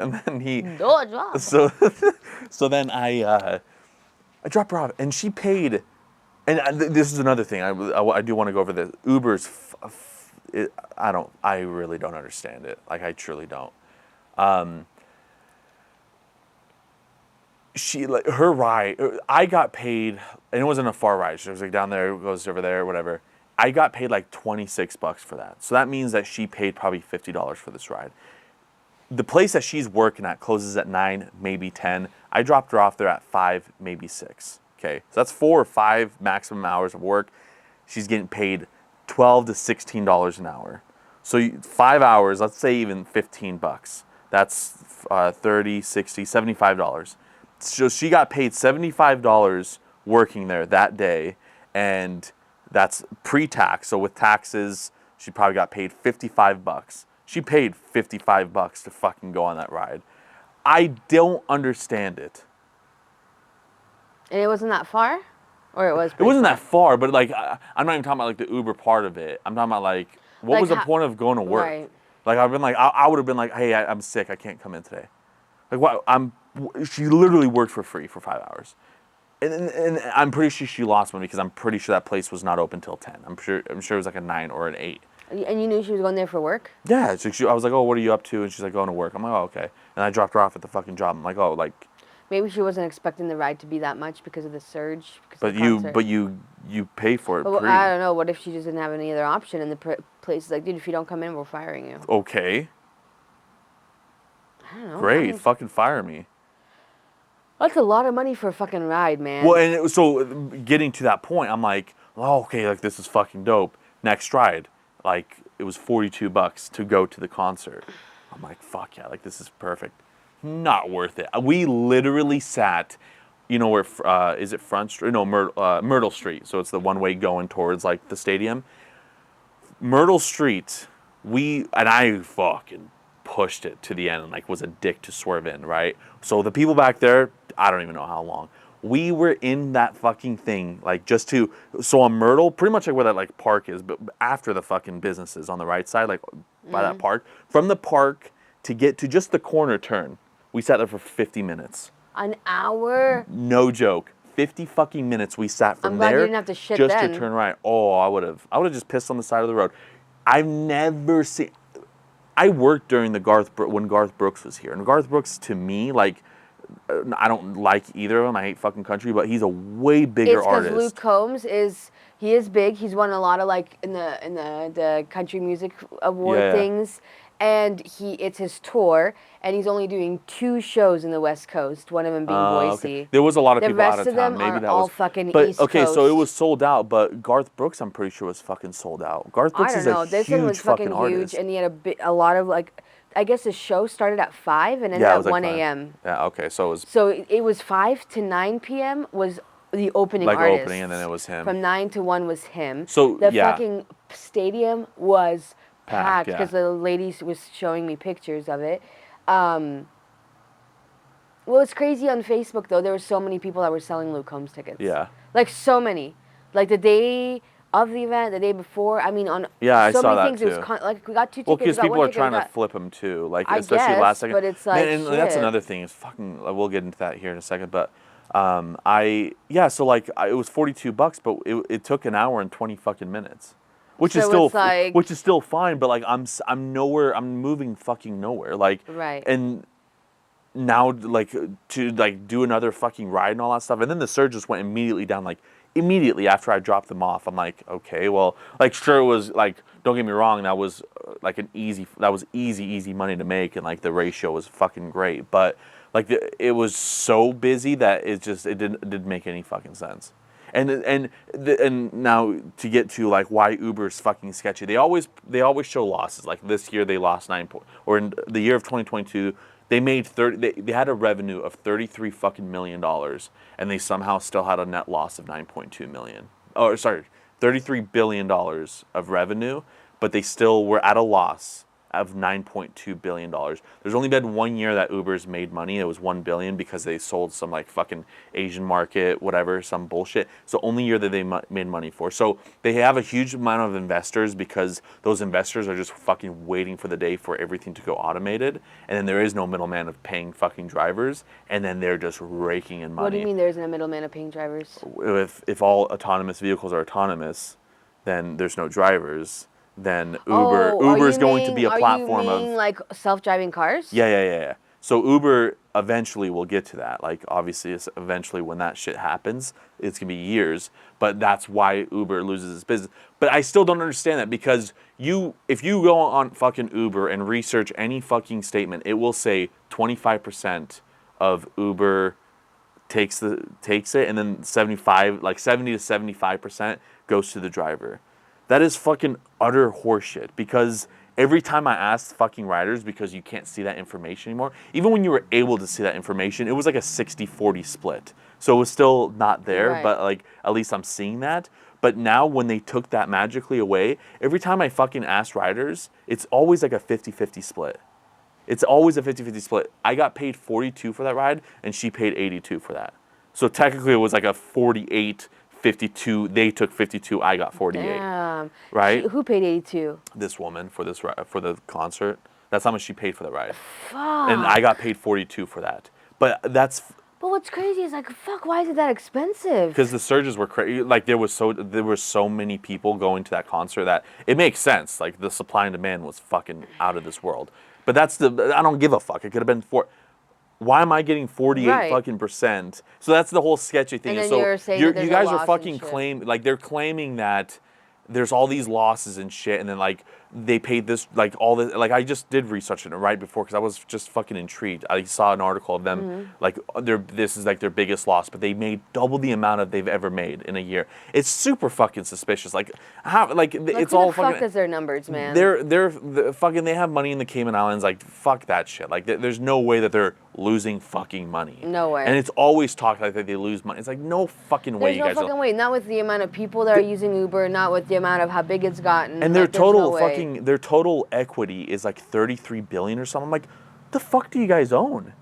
and then he Dodgeball. so then I dropped her off, and she paid. And this is another thing. I do want to go over this. Uber's, I really don't understand it. Like, I truly don't. Her ride, I got paid, and it wasn't a far ride. She was like down there, goes over there, whatever. I got paid like $26 for that. So that means that she paid probably $50 for this ride. The place that she's working at closes at 9, maybe 10. I dropped her off there at 5, maybe 6. Okay, so that's 4 or 5 maximum hours of work. She's getting paid $12 to $16 an hour. So 5 hours, let's say even $15. That's 30, 60, $75. So she got paid $75 working there that day, and that's pre-tax. So with taxes, she probably got paid $55. She paid $55 to fucking go on that ride. I don't understand it. And it wasn't that far? Or it was It wasn't far? that far, but like I'm not even talking about like the Uber part of it. I'm talking about like what Like was the point of going to work? Right. Like I've been like I would have been like, hey, I'm sick, I can't come in today. Like what? She literally worked for free for 5 hours, and I'm pretty sure she lost money because I'm pretty sure that place was not open till 10. I'm sure it was like a 9 or an 8. And you knew she was going there for work? Yeah, so I was like, oh, what are you up to? And she's like, going to work. I'm like, oh, okay. And I dropped her off at the fucking job. I'm like, oh, like. Maybe she wasn't expecting the ride to be that much because of the surge. But you pay for it. But I don't know. What if she just didn't have any other option, and the place is like, dude, if you don't come in, we're firing you. Okay. I don't know. Great, fucking fire me. That's a lot of money for a fucking ride, man. Well, and so getting to that point, I'm like, oh, okay, like this is fucking dope. Next ride, like it was $42 to go to the concert. I'm like, fuck yeah, like this is perfect. Not worth it. We literally sat, you know where is it Front Street? No, Myrtle Street. So it's the one way going towards like the stadium. Myrtle Street. I fucking pushed it to the end and like was a dick to swerve in, right? So the people back there, I don't even know how long. We were in that fucking thing, like so on Myrtle, pretty much like where that like park is, but after the fucking businesses on the right side, like by that park. From the park to get to just the corner turn, we sat there for 50 minutes. An hour? No joke. 50 fucking minutes we sat from I'm glad there you didn't have to shit just then. to turn right. Oh, I would have just pissed on the side of the road. I've never seen. I worked during when Garth Brooks was here, and Garth Brooks to me, like, I don't like either of them. I hate fucking country, but he's a way bigger artist. Luke Combs is big. He's won a lot of like in the country music award things, and it's his tour, and he's only doing 2 shows in the West Coast. One of them being Boise. Okay. There was a lot of people out of town. The rest of them Maybe are that all was fucking but, East Coast. okay, so it was sold out, but Garth Brooks, I'm pretty sure was fucking sold out. Garth Brooks is a This huge one was fucking artist. huge, and he had a lot of like. I guess the show started at 5 and ended at 1 a.m. Yeah, okay, so it was. So it was 5 to 9 p.m. was the opening artist. Opening, and then it was him. From 9 to 1 was him. So the fucking stadium was packed yeah. because the lady was showing me pictures of it. Well, it's crazy on Facebook though. There were so many people that were selling Luke Combs tickets. Yeah. Like so many, like the day of the event, the day before. I mean, on I so saw many that things. too. It was like we got 2 tickets. Well, because got people one are ticket, trying we to got- flip them too, like I especially guess, last second. but it's like, and that's shit. another thing is fucking. We'll get into that here in a second, but so like it was $42, but it took an hour and 20 fucking minutes, which is So still it's like- which is still fine, but like I'm nowhere. I'm moving fucking nowhere, like Right. and. Now, like, to, like, do another fucking ride and all that stuff. And then the surge just went immediately down, like, immediately after I dropped them off. I'm like, okay, well, like, sure, it was, like, don't get me wrong, that was, like, easy money to make. And, like, the ratio was fucking great. But, like, it was so busy that it didn't make any fucking sense. And now to get to like why Uber's fucking sketchy. They always show losses. Like this year they lost 9 or in the year of 2022 they made they had a revenue of $33 fucking million and they somehow still had a net loss of 9.2 million. $33 billion of revenue, but they still were at a loss of $9.2 billion. There's only been 1 year that Uber's made money. It was $1 billion because they sold some like fucking Asian market, whatever, some bullshit. It's the only year that they made money for. So they have a huge amount of investors because those investors are just fucking waiting for the day for everything to go automated. And then there is no middleman of paying fucking drivers. And then they're just raking in money. What do you mean there isn't a middleman of paying drivers? If all autonomous vehicles are autonomous, then there's no drivers. Then Uber is going to be a platform of like self-driving cars. Yeah. So Uber eventually will get to that. Like obviously, it's eventually when that shit happens, it's gonna be years. But that's why Uber loses its business. But I still don't understand that because if you go on fucking Uber and research any fucking statement, it will say 25% of Uber takes it, and then 70 to 75% goes to the driver. That is fucking utter horseshit because every time I asked fucking riders, because you can't see that information anymore, even when you were able to see that information, it was like a 60-40 split. So it was still not there, Right. but like at least I'm seeing that. But now when they took that magically away, every time I fucking asked riders, it's always like a 50-50 split. It's always a 50-50 split. I got paid 42 for that ride, and she paid 82 for that. So technically it was like a 48-52. They took 52. I got 48. Damn. Right? Who paid 82? This woman for the concert. That's how much she paid for the ride. Fuck. And I got paid 42 for that. But what's crazy is like, fuck, why is it that expensive? because the surges were crazy. Like there were so many people going to that concert that it makes sense. Like the supply and demand was fucking out of this world. But I don't give a fuck. It could have been why am I getting 48 fucking percent? So that's the whole sketchy thing. And then so you're saying that there's you guys a are loss fucking and shit. they're claiming that there's all these losses and shit, and then like they paid this like all this. Like I just did research it right before because I was just fucking intrigued. I saw an article of them like this is like their biggest loss, but they made double the amount of they've ever made in a year. It's super fucking suspicious. Like how it's all fucking. Fuck is their numbers, man? They're fucking. They have money in the Cayman Islands. Like fuck that shit. Like there's no way that they're losing fucking money. No way. And it's always talked like that they lose money. It's like no fucking way. There's no fucking way. Not with the amount of people that are using Uber. Not with the amount of how big it's gotten. And their like, total no their total equity is like 33 billion or something. I'm like, the fuck do you guys own?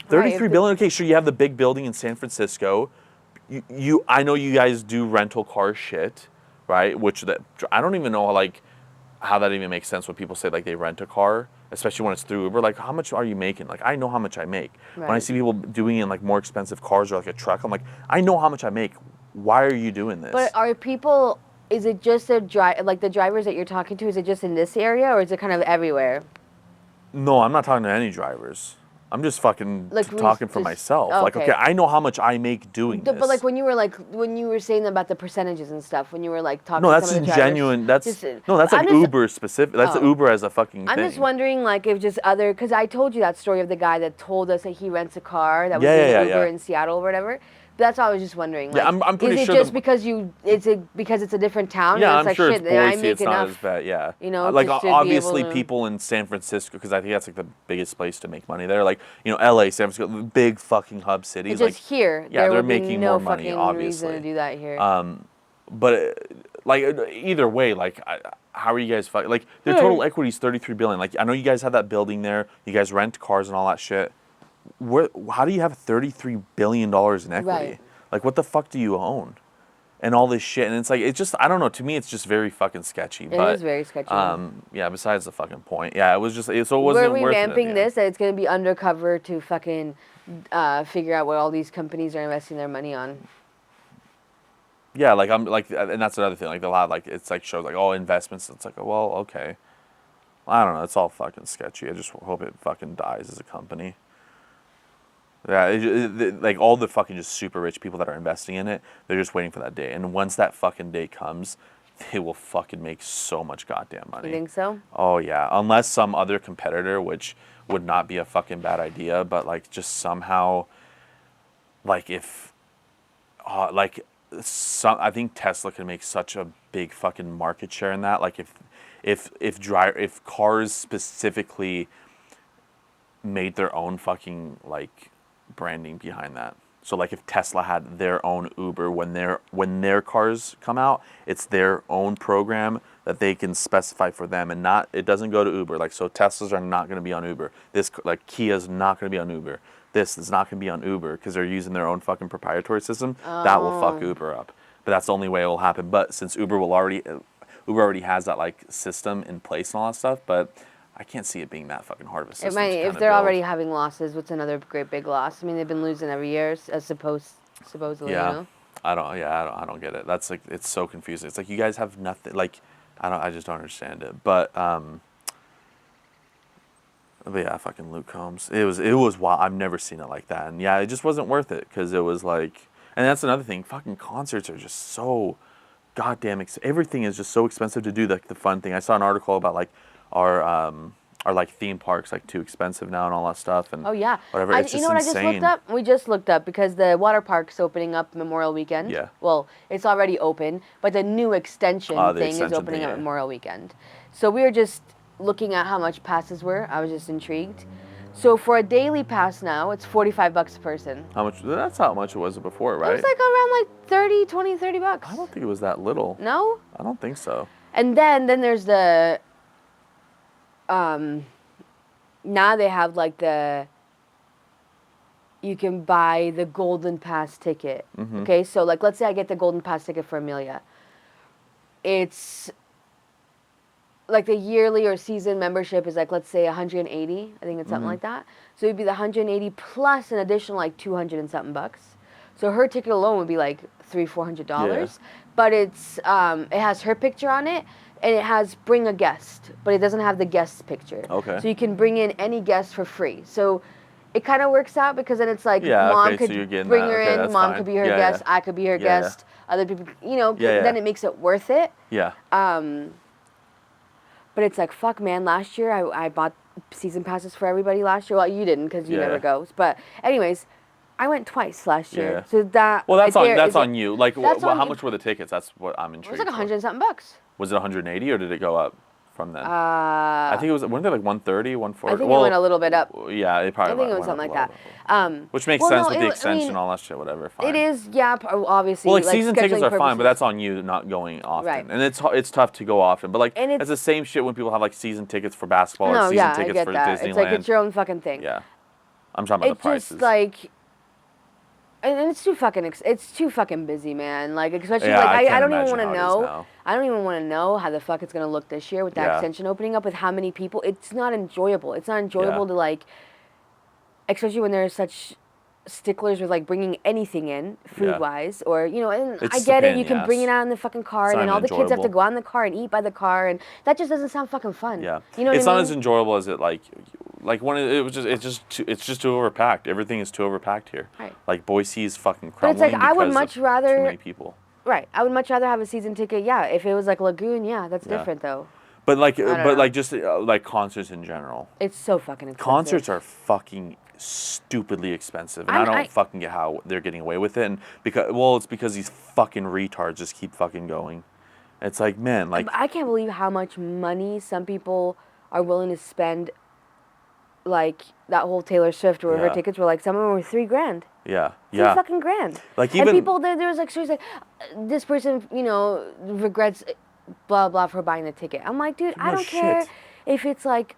33 billion. Okay, sure, you have the big building in San Francisco. I know you guys do rental car shit, right? Which I don't even know how that even makes sense when people say like they rent a car, especially when it's through Uber. Like, how much are you making? Like, I know how much I make. Right. When I see people doing it in like more expensive cars or like a truck, I'm like, I know how much I make. Why are you doing this? But are people? Is it just the drivers that you're talking to? Is it just in this area, or is it kind of everywhere? No, I'm not talking to any drivers. I'm just fucking talking for myself. Okay. Like, okay, I know how much I make doing this. But like when you were saying about the percentages and stuff, when you were like talking No, to that's some of the drivers, genuine. That's like Uber specific. That's Uber as a fucking I'm thing. just wondering, like, if just because I told you that story of the guy that told us that he rents a car that was Uber in Seattle or whatever. But that's all I was just wondering. Like, yeah, I'm pretty sure. Is it just because it's a different town? Yeah, and I'm sure shit, it's Boise. I make It's not enough, as bad. Yeah, you know, like just to obviously be able to... people in San Francisco, because I think that's like the biggest place to make money there. Like LA, San Francisco, big fucking hub cities. It's just like here. Yeah, there they're would be making no more money. fucking Obviously, reason to do that here. But like either way, like how are you guys like their total equity is 33 billion. Like I know you guys have that building there. You guys rent cars and all that shit. How do you have 33 billion dollars in equity? Right. Like what the fuck do you own? And all this shit, and it's like it's just I don't know. To me, it's just very fucking sketchy. It is very sketchy. Yeah. Besides the fucking point, yeah, it was just so it wasn't We're worth it. revamping this that it's gonna be undercover to fucking figure out what all these companies are investing their money on. Yeah, like I'm like, and that's another thing. Like a lot, like it's like shows like investments. It's like well, okay, I don't know. It's all fucking sketchy. I just hope it fucking dies as a company. Yeah, like all the fucking just super rich people that are investing in it, they're just waiting for that day. And once that fucking day comes, they will fucking make so much goddamn money. You think so? Oh yeah, unless some other competitor, which would not be a fucking bad idea, but like just somehow, like if, I think Tesla can make such a big fucking market share in that. Like if cars specifically made their own fucking like branding behind that. So like if Tesla had their own Uber when their cars come out, it's their own program that they can specify for them, and not it doesn't go to Uber. Like so Teslas are not going to be on Uber. This like Kia's not going to be on Uber. This is not going to be on Uber because they're using their own fucking proprietary system. That will fuck Uber up. But that's the only way it will happen. But since Uber already has that like system in place and all that stuff, but I can't see it being that fucking hard of a system. It might, if they're already having losses, what's another great big loss? I mean, they've been losing every year, supposedly. Yeah, You know? I don't get it. That's like it's so confusing. It's like you guys have nothing. Like I just don't understand it. But yeah, fucking Luke Combs. It was wild. I've never seen it like that. And yeah, it just wasn't worth it because it was like, and that's another thing. Fucking concerts are just so goddamn everything is just so expensive to do. Like the fun thing. I saw an article about like our like theme parks like too expensive now and all that stuff and Oh yeah. whatever. It's you just know what insane. I just looked up? We just looked up because the water park's opening up Memorial Weekend. Yeah. Well, it's already open, but the new extension the thing is extension opening thing, up yeah. Memorial Weekend. So we were just looking at how much passes were. I was just intrigued. So for a daily pass now, it's $45 a person. How much? That's how much it was before, right? It was like around like 30 bucks. I don't think it was that little. No? I don't think so. And then there's the now they have like you can buy the Golden Pass ticket. Mm-hmm. Okay, so like let's say I get the Golden Pass ticket for Amelia. It's like the yearly or season membership is like, let's say 180. I think it's something like that. So it'd be the 180 plus an additional like 200 and something bucks. So her ticket alone would be like $300-400. Yeah. But it's it has her picture on it, and it has bring a guest, but it doesn't have the guest's picture. Okay. So you can bring in any guest for free. So it kind of works out because then it's like Yeah, mom okay, could so you're getting bring that. her Okay, in, that's mom fine. could be her Yeah, guest, yeah. I could be her Yeah, yeah. guest, other people, Yeah, yeah. then it makes it worth it. Yeah. But it's like, fuck, man, last year I bought season passes for everybody last year. Well, you didn't because you Yeah. never go. But anyways, I went twice last year. Yeah. So that Well, that's right on there that's is on you. Like, that's on how you. much were the tickets? That's what I'm It intrigued. was like for. 100 and something bucks. Was it 180 or did it go up from then? I think it was. Weren't they like 130, 140? I think it went a little bit up. Yeah, it probably. I think it was went up something a like little that. bit. Which makes well, sense no, with it the wa- I extension, mean, all that shit, whatever. Fine. It is, yeah, obviously. Well, like season tickets scheduling are fine, but purposes. that's on you not going often, Right. and it's tough to go often. But like, And it's the same shit when people have like season tickets for basketball or No, season yeah, I tickets get for that. Disneyland. It's like it's your own fucking thing. Yeah, I'm talking about It's the prices. just like, and it's too fucking it's too fucking busy, man. Like especially Yeah, I like can't I don't even imagine want to how it is know. now. I don't even want to know how the fuck it's gonna look this year with that Yeah. extension opening up with how many people. It's not enjoyable. It's not enjoyable to like, especially when there's such sticklers with like bringing anything in food wise or and It's I a get pain it, in you the can bring ass. it out in the fucking car It's and then not all even the kids have to enjoyable. go out in the car and eat by the car and that just doesn't sound fucking fun. Yeah, you know what it's I not mean? as enjoyable as it like when it's just too overpacked. Everything is too overpacked here. Right. Like Boise is fucking But crumbling it's like I would because much of rather too many people. Right. I would much rather have a season ticket. Yeah, if it was like Lagoon, yeah, that's Yeah. different though. But like don't know. just like concerts in general. It's so fucking expensive. Concerts are fucking stupidly expensive, and I don't fucking get how they're getting away with it. And it's because these fucking retards just keep fucking going. It's like, man, like I can't believe how much money some people are willing to spend. Like that whole Taylor Swift or her Yeah. tickets were like some of them were $3,000. yeah, Three yeah. fucking grand. Like and even people there was like seriously like this person regrets blah blah for buying the ticket. I'm like, dude, I No don't care shit. if it's like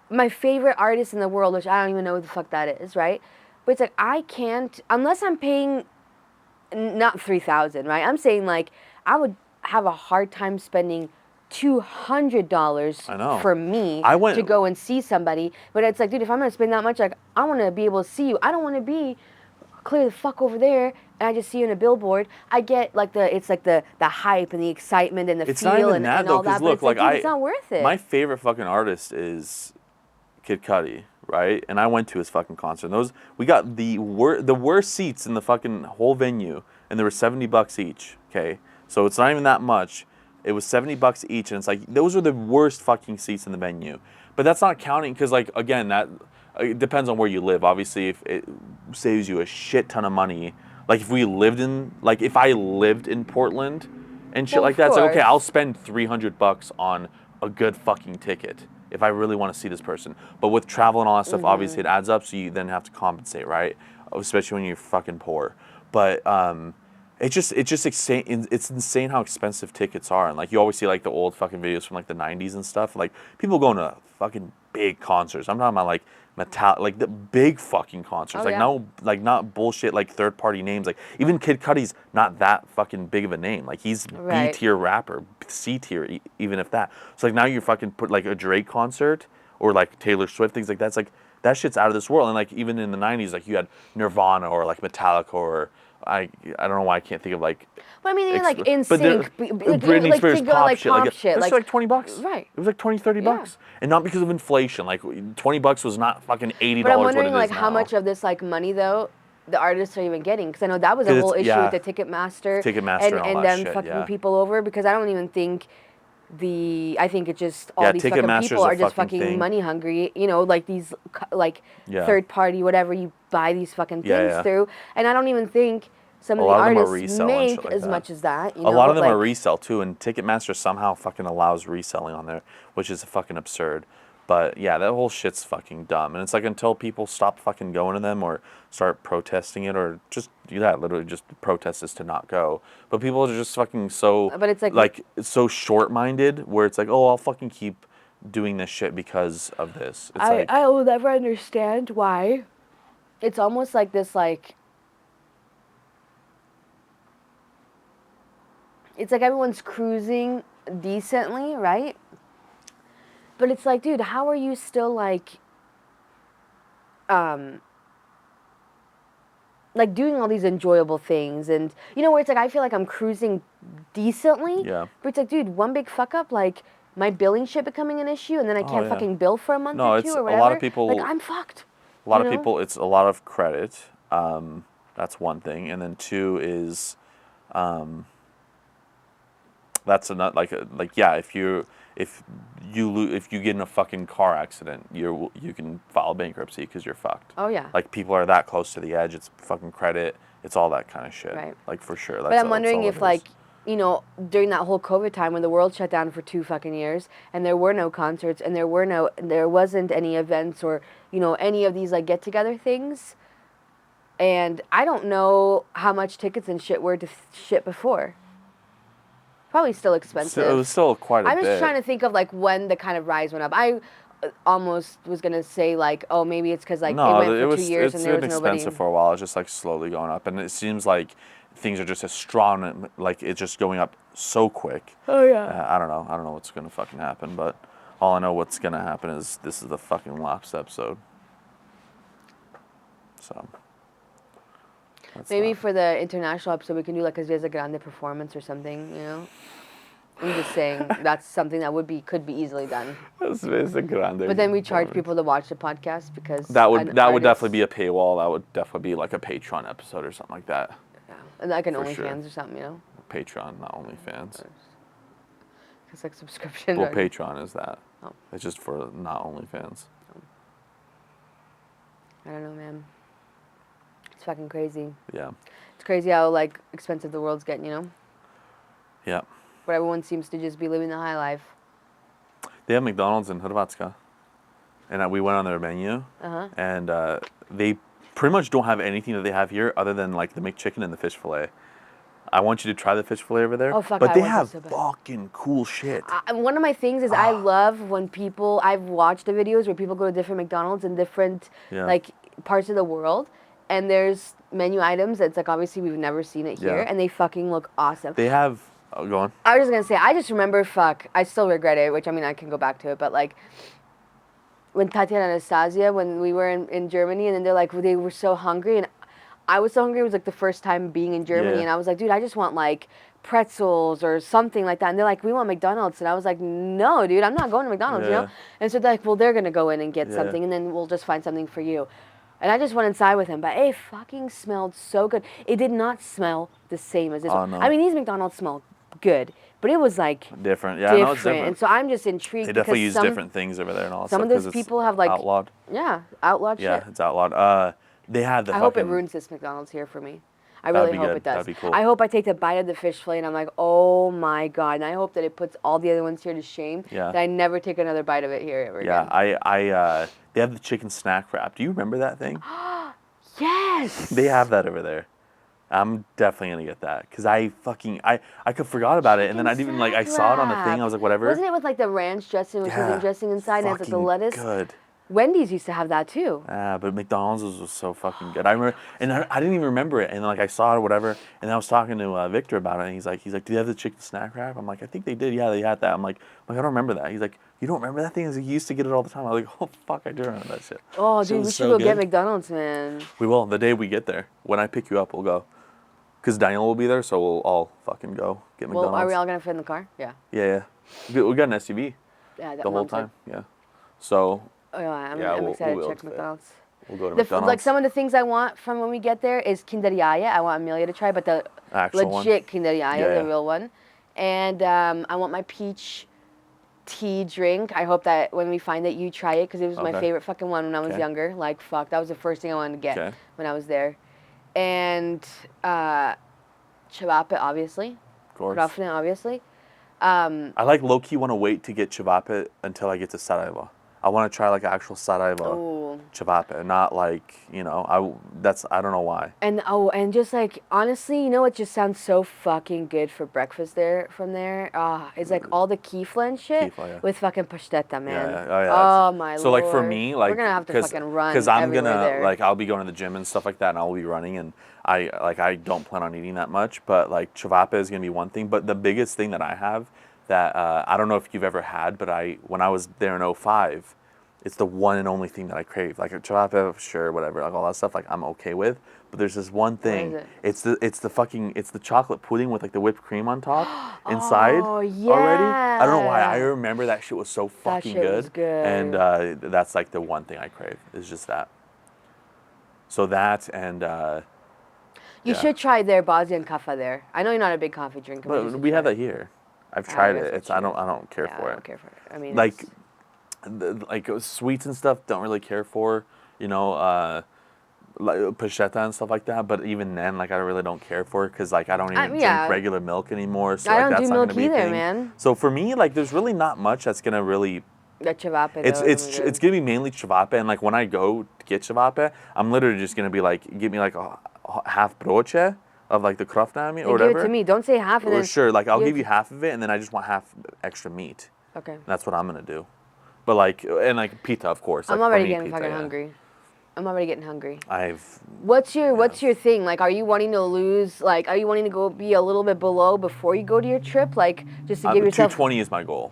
my favorite artist in the world, which I don't even know who the fuck that is, right? But it's like I can't unless I'm paying not 3,000, right? I'm saying like I would have a hard time spending $200 I know. for me I went- to go and see somebody. But it's like, dude, if I'm gonna spend that much, like I want to be able to see you. I don't want to be clear the fuck over there and I just see you in a billboard. I get like the hype and the excitement and the it's feel not even and, that and though, all that. because look, but it's like dude, it's not worth it. my favorite fucking artist is Kid Cudi, right? And I went to his fucking concert. And we got the worst seats in the fucking whole venue, and they were $70 each. Okay, so it's not even that much. It was $70 each, and it's like those are the worst fucking seats in the venue. But that's not counting because, like, again, that it depends on where you live. Obviously, if it saves you a shit ton of money, like if I lived in Portland and shit Well, like of that, it's like, okay, course. I'll spend $300 on a good fucking ticket if I really want to see this person. But with travel and all that stuff, obviously it adds up, so you then have to compensate, right? especially when you're fucking poor. But it's just insane. It's insane how expensive tickets are, and like you always see like the old fucking videos from like the '90s and stuff. Like people going to fucking big concerts. I'm talking about like like the big fucking concerts. Oh, like yeah. no, like not bullshit like third party names. Like even Kid Cudi's not that fucking big of a name. Like he's Right. B tier rapper, C tier even if that. So like now you're fucking put like a Drake concert or like Taylor Swift, things like that. It's like that shit's out of this world. And like even in the '90s, like you had Nirvana or like Metallica or I don't know why I can't think of like. But I mean, even like but the- NSYNC, Britney like Spears think about pop like shit, pop like shit, it was like like $20. right. It was like 20, 30 Yeah. bucks, and not because of inflation. Like $20 was not fucking $80. But I'm what wondering it is like how now. much of this like money though the artists are even getting, because I know that was a 'Cause whole it's- issue yeah. with the Ticketmaster, Ticketmaster and all and that them shit, fucking yeah. people over, because I don't even think I think it just all Yeah, these fucking Ticketmaster's people a are just fucking fucking thing. money hungry, you know, like these like Yeah. third party whatever you buy these fucking things Yeah, yeah. through, and I don't even think some A of the lot of them are artists resell and make shit like as that. much as that. You A know, lot of them like, are resell too, and Ticketmaster somehow fucking allows reselling on there, which is fucking absurd. But yeah, that whole shit's fucking dumb. And it's like until people stop fucking going to them or start protesting it or just do that, literally just protest is to not go. But people are just fucking so But it's like- so short minded where it's like, oh, I'll fucking keep doing this shit because of this. It's like I will never understand why. It's almost like this, like, it's like everyone's cruising decently, right? But it's like, dude, how are you still like doing all these enjoyable things, and you know where it's like I feel like I'm cruising decently. Yeah. But it's like, dude, one big fuck up, like my billing shit becoming an issue, and then I can't yeah. fucking bill for a month No, or it's two or a whatever. lot of people- like I'm fucked. a lot you of know? people, it's a lot of credit. That's one thing. And then two is that's another like yeah, if you get in a fucking car accident, you can file bankruptcy because you're fucked. Oh yeah. Like people are that close to the edge. It's fucking credit. It's all that kind of shit. Right. Like for sure. But I'm wondering if, like, you know, during that whole COVID time when the world shut down for 2 fucking years and there were no concerts and there wasn't any events or, you know, any of these like get together things. And I don't know how much tickets and shit were to shit before. Probably still expensive. it was still quite a I'm bit. just trying to think of like when the kind of rise went up. I almost was gonna say like, oh, maybe it's because like No, it went for 2 years it's and there been was nobody. expensive for a while. It's just like slowly going up, and it seems like things are just as strong. Like it's just going up so quick. Oh yeah. I don't know. I don't know what's gonna fucking happen, but all I know what's gonna happen is this is the fucking last episode. So. That's Maybe that. for the international episode, we can do like a Desde Grande performance or something, you know? I'm just saying that's something that could be easily done. But then we charge people to watch the podcast because That would artist- definitely be a paywall. That would definitely be like a Patreon episode or something like that. yeah, and like an for OnlyFans sure. or something, you know? Patreon, not OnlyFans. It's like subscription. Well, or- Patreon is that. Oh. It's just for not OnlyFans. I don't know, man. It's fucking crazy. Yeah. It's crazy how like expensive the world's getting, you know? Yeah. But everyone seems to just be living the high life. They have McDonald's in Hrvatska. And we went on their menu. Uh-huh. And they pretty much don't have anything that they have here other than like the McChicken and the fish fillet. I want you to try the fish fillet over there. Oh, fuck, but I they want that have so bad. fucking cool shit. One of my things is I love when people, I've watched the videos where people go to different McDonald's in different Yeah. like parts of the world, and there's menu items that's like obviously we've never seen it here, Yeah. and they fucking look awesome. They have. Oh, go on. I was just gonna say, I just remember, I still regret it, which I mean I can go back to it, but like when Tatiana and Anastasia, when we were in Germany, and then they're like they were so hungry, and I was so hungry. It was like the first time being in Germany, Yeah. and I was like, dude, I just want like pretzels or something like that. And they're like, we want McDonald's, and I was like, no, dude, I'm not going to McDonald's, you know. Yeah. And so they're like, well, they're gonna go in and get Yeah. something, and then we'll just find something for you. And I just went inside with him, but it fucking smelled so good. It did not smell the same as this Oh, one. no. I mean, these McDonald's smell good, but it was like Different. Yeah, I know it's different. different. And so I'm just intrigued They definitely because use different things over there and all that some stuff of those 'cause it's people have, like, outlawed. yeah, outlawed Yeah, shit. it's outlawed. They had the I hope it fucking- ruins this McDonald's here for me. I That'd really be hope good. it does. That'd be cool. I hope I take the bite of the fish fillet and I'm like, oh my god. And I hope that it puts all the other ones here to shame. Yeah. That I never take another bite of it here ever Yeah, again. they have the chicken snack wrap. Do you remember that thing? Yes. They have that over there. I'm definitely gonna get that because I could forgot about it, and then I didn't even like I saw it on the thing. I was like, whatever. Wasn't it with like the ranch dressing, which was interesting inside, and it's like the lettuce? Good. Wendy's used to have that too. But McDonald's was so fucking good. I remember, and I didn't even remember it. And then, like I saw it or whatever, and I was talking to Victor about it, and he's like, do you have the chicken snack wrap? I'm like, I think they did. Yeah, they had that. I'm like, I don't remember that. He's like, you don't remember that thing? He's like, you used to get it all the time. I was like, oh fuck, I do remember that shit. Oh, Shit dude, we was should so go good. get McDonald's, man. We will the day we get there. When I pick you up, we'll go. Because Daniel will be there, so we'll all fucking go get McDonald's. Well, are we all gonna fit in the car? Yeah. Yeah. We got an SUV. Yeah, the whole time. Yeah. So. Oh, yeah, I'm excited to check McDonald's. We'll go to McDonald's. Like some of the things I want from when we get there is Kinder Jaya. I want Amelia to try, but the actual legit one. Kinder Jaya, the real one. And I want my peach tea drink. I hope that when we find it, you try it because it was my favorite fucking one when I was younger. Like, fuck, that was the first thing I wanted to get when I was there. And Chivape, obviously. Of course. Krafne, obviously. I like low-key want to wait to get Chivape until I get to Sarajevo. I want to try like actual Sarajevo Chivape, not like, I don't know why. And just like, honestly, it just sounds so fucking good for breakfast from there. It's like all the kifla and shit with fucking pashteta, man. Yeah. Oh my lord. So like for me, like, we're gonna have to fucking run because I'm everywhere gonna there. like I'll be going to the gym and stuff like that, and I'll be running, and I don't plan on eating that much, but like Chivape is gonna be one thing. But the biggest thing that I have that I don't know if you've ever had, but when I was there in 2005, it's the one and only thing that I crave. Like a Chivape, sure, whatever, like all that stuff, like I'm okay with. But there's this one thing. What is it? It's the chocolate pudding with like the whipped cream on top inside yeah. already. I don't know why. I remember that shit was so fucking good. Was good. And that's like the one thing I crave is just that. So that and you should try their Bosnian kafa there. I know you're not a big coffee drinker, but we have that here. I've tried it. I don't care for it. I don't care for it. I mean, like sweets and stuff, don't really care for. Like pasheta and stuff like that. But even then, like I really don't care for it because like I don't even drink regular milk anymore. So I like, don't that's do not milk gonna be either, a thing. man. So for me, like there's really not much that's gonna really. The Chivape. It's gonna be mainly Chivape, and like when I go to get Chivape, I'm literally just gonna be like, give me like a half broche of like the krafnami or whatever. Give it to me. Don't say half. Or sure, like I'll give you half of it, and then I just want half extra meat. Okay. That's what I'm gonna do. But like and like pita, of course. I'm like, already getting fucking hungry. I'm already getting hungry. What's your thing? Like, are you wanting to lose? Like, are you wanting to go be a little bit below before you go to your trip? Like, just to give yourself. 220 is my goal.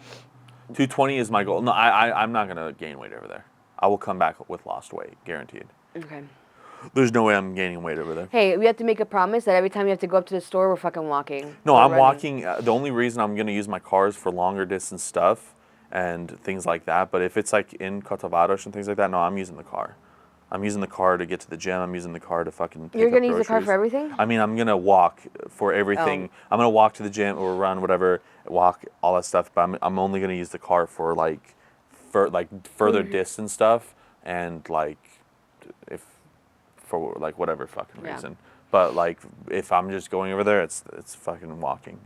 220 is my goal. No, I'm not gonna gain weight over there. I will come back with lost weight, guaranteed. Okay. There's no way I'm gaining weight over there. Hey, we have to make a promise that every time you have to go up to the store, we're fucking walking. No, I'm walking. The only reason I'm gonna use my car is for longer distance stuff and things like that. But if it's like in Kotavaros and things like that, no, I'm using the car. I'm using the car to get to the gym. I'm using the car to fucking pick You're up gonna use groceries. the car for everything? I mean, I'm gonna walk for everything. I'm gonna walk to the gym or run, whatever, walk, all that stuff. But I'm only gonna use the car for further distance stuff and like for like whatever fucking reason. But like if I'm just going over there, it's fucking walking.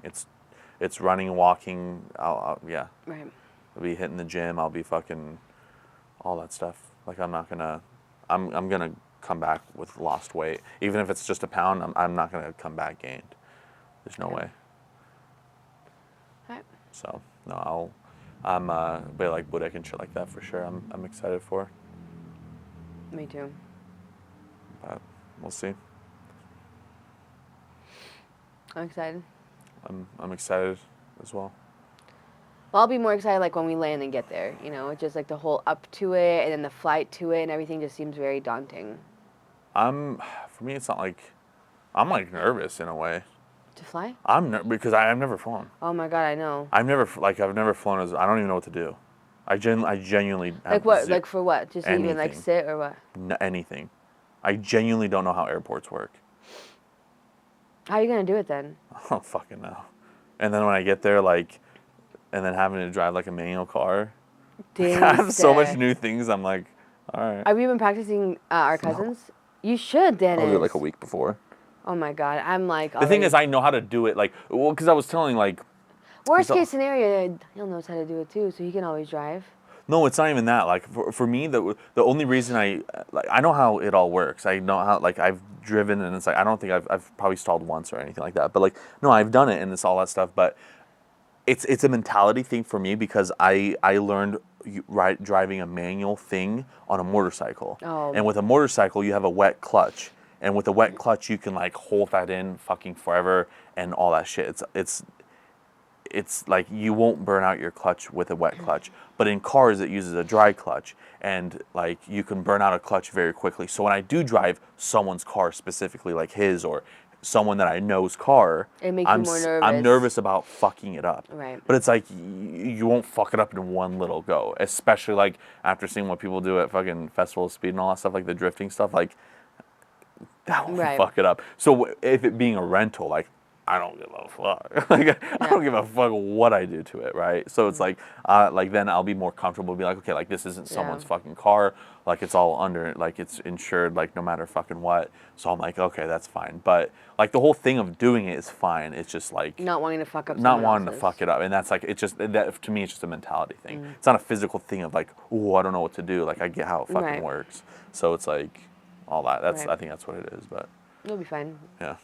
It's running, walking. Yeah. Right. I'll be hitting the gym. I'll be fucking all that stuff. Like I'm not gonna. I'm gonna come back with lost weight, even if it's just a pound. I'm not gonna come back gained. There's no way. Right. So no, I'm but like Budek and shit like that for sure. I'm excited for. Me too. But we'll see. I'm excited. I'm excited as well. Well, I'll be more excited like when we land and get there. It's just like the whole up to it and then the flight to it and everything just seems very daunting. For me, it's not like, I'm like nervous in a way. To fly? Because I've never flown. Oh my god, I know. I've never flown I don't even know what to do. I genuinely have like what? Like for what? Just anything. even like sit or what? Anything. I genuinely don't know how airports work. How are you gonna do it then? I don't fucking know. And then when I get there, like, and then having to drive like a manual car. I have so much new things. I'm like, all right. Have you been practicing our cousins? No. You should, Dennis. I'll do it like a week before. Oh my god, I'm like. The thing is, I know how to do it. Like, because I was telling like. Worst case scenario, he'll knows how to do it too, so he can always drive. No, it's not even that. Like for me, the only reason I know how it all works. I know how like I've driven and it's like I don't think I've probably stalled once or anything like that. But like no, I've done it and it's all that stuff. But it's a mentality thing for me because I learned driving a manual thing on a motorcycle. Oh. And with a motorcycle, you have a wet clutch. And with a wet clutch, you can like hold that in fucking forever and all that shit. It's like you won't burn out your clutch with a wet clutch, but in cars it uses a dry clutch, and like you can burn out a clutch very quickly. So when I do drive someone's car, specifically like his or someone that I know's car, It makes you more nervous. I'm nervous about fucking it up. Right. But it's like you won't fuck it up in one little go, especially like after seeing what people do at fucking Festival of Speed and all that stuff, like the drifting stuff, like that won't fuck it up. So if it being a rental, like I don't give a fuck. Like I don't give a fuck what I do to it, right? So it's like then I'll be more comfortable to be like, okay, like this isn't someone's fucking car. Like it's all under, like it's insured, like no matter fucking what. So I'm like, okay, that's fine. But like the whole thing of doing it is fine. It's just like not wanting to fuck up. Not wanting to fuck it up, and that's like it's just that to me. It's just a mentality thing. It's not a physical thing of like, oh, I don't know what to do. Like I get how it fucking works. So it's like all that. That's I think that's what it is. But you'll be fine. Yeah.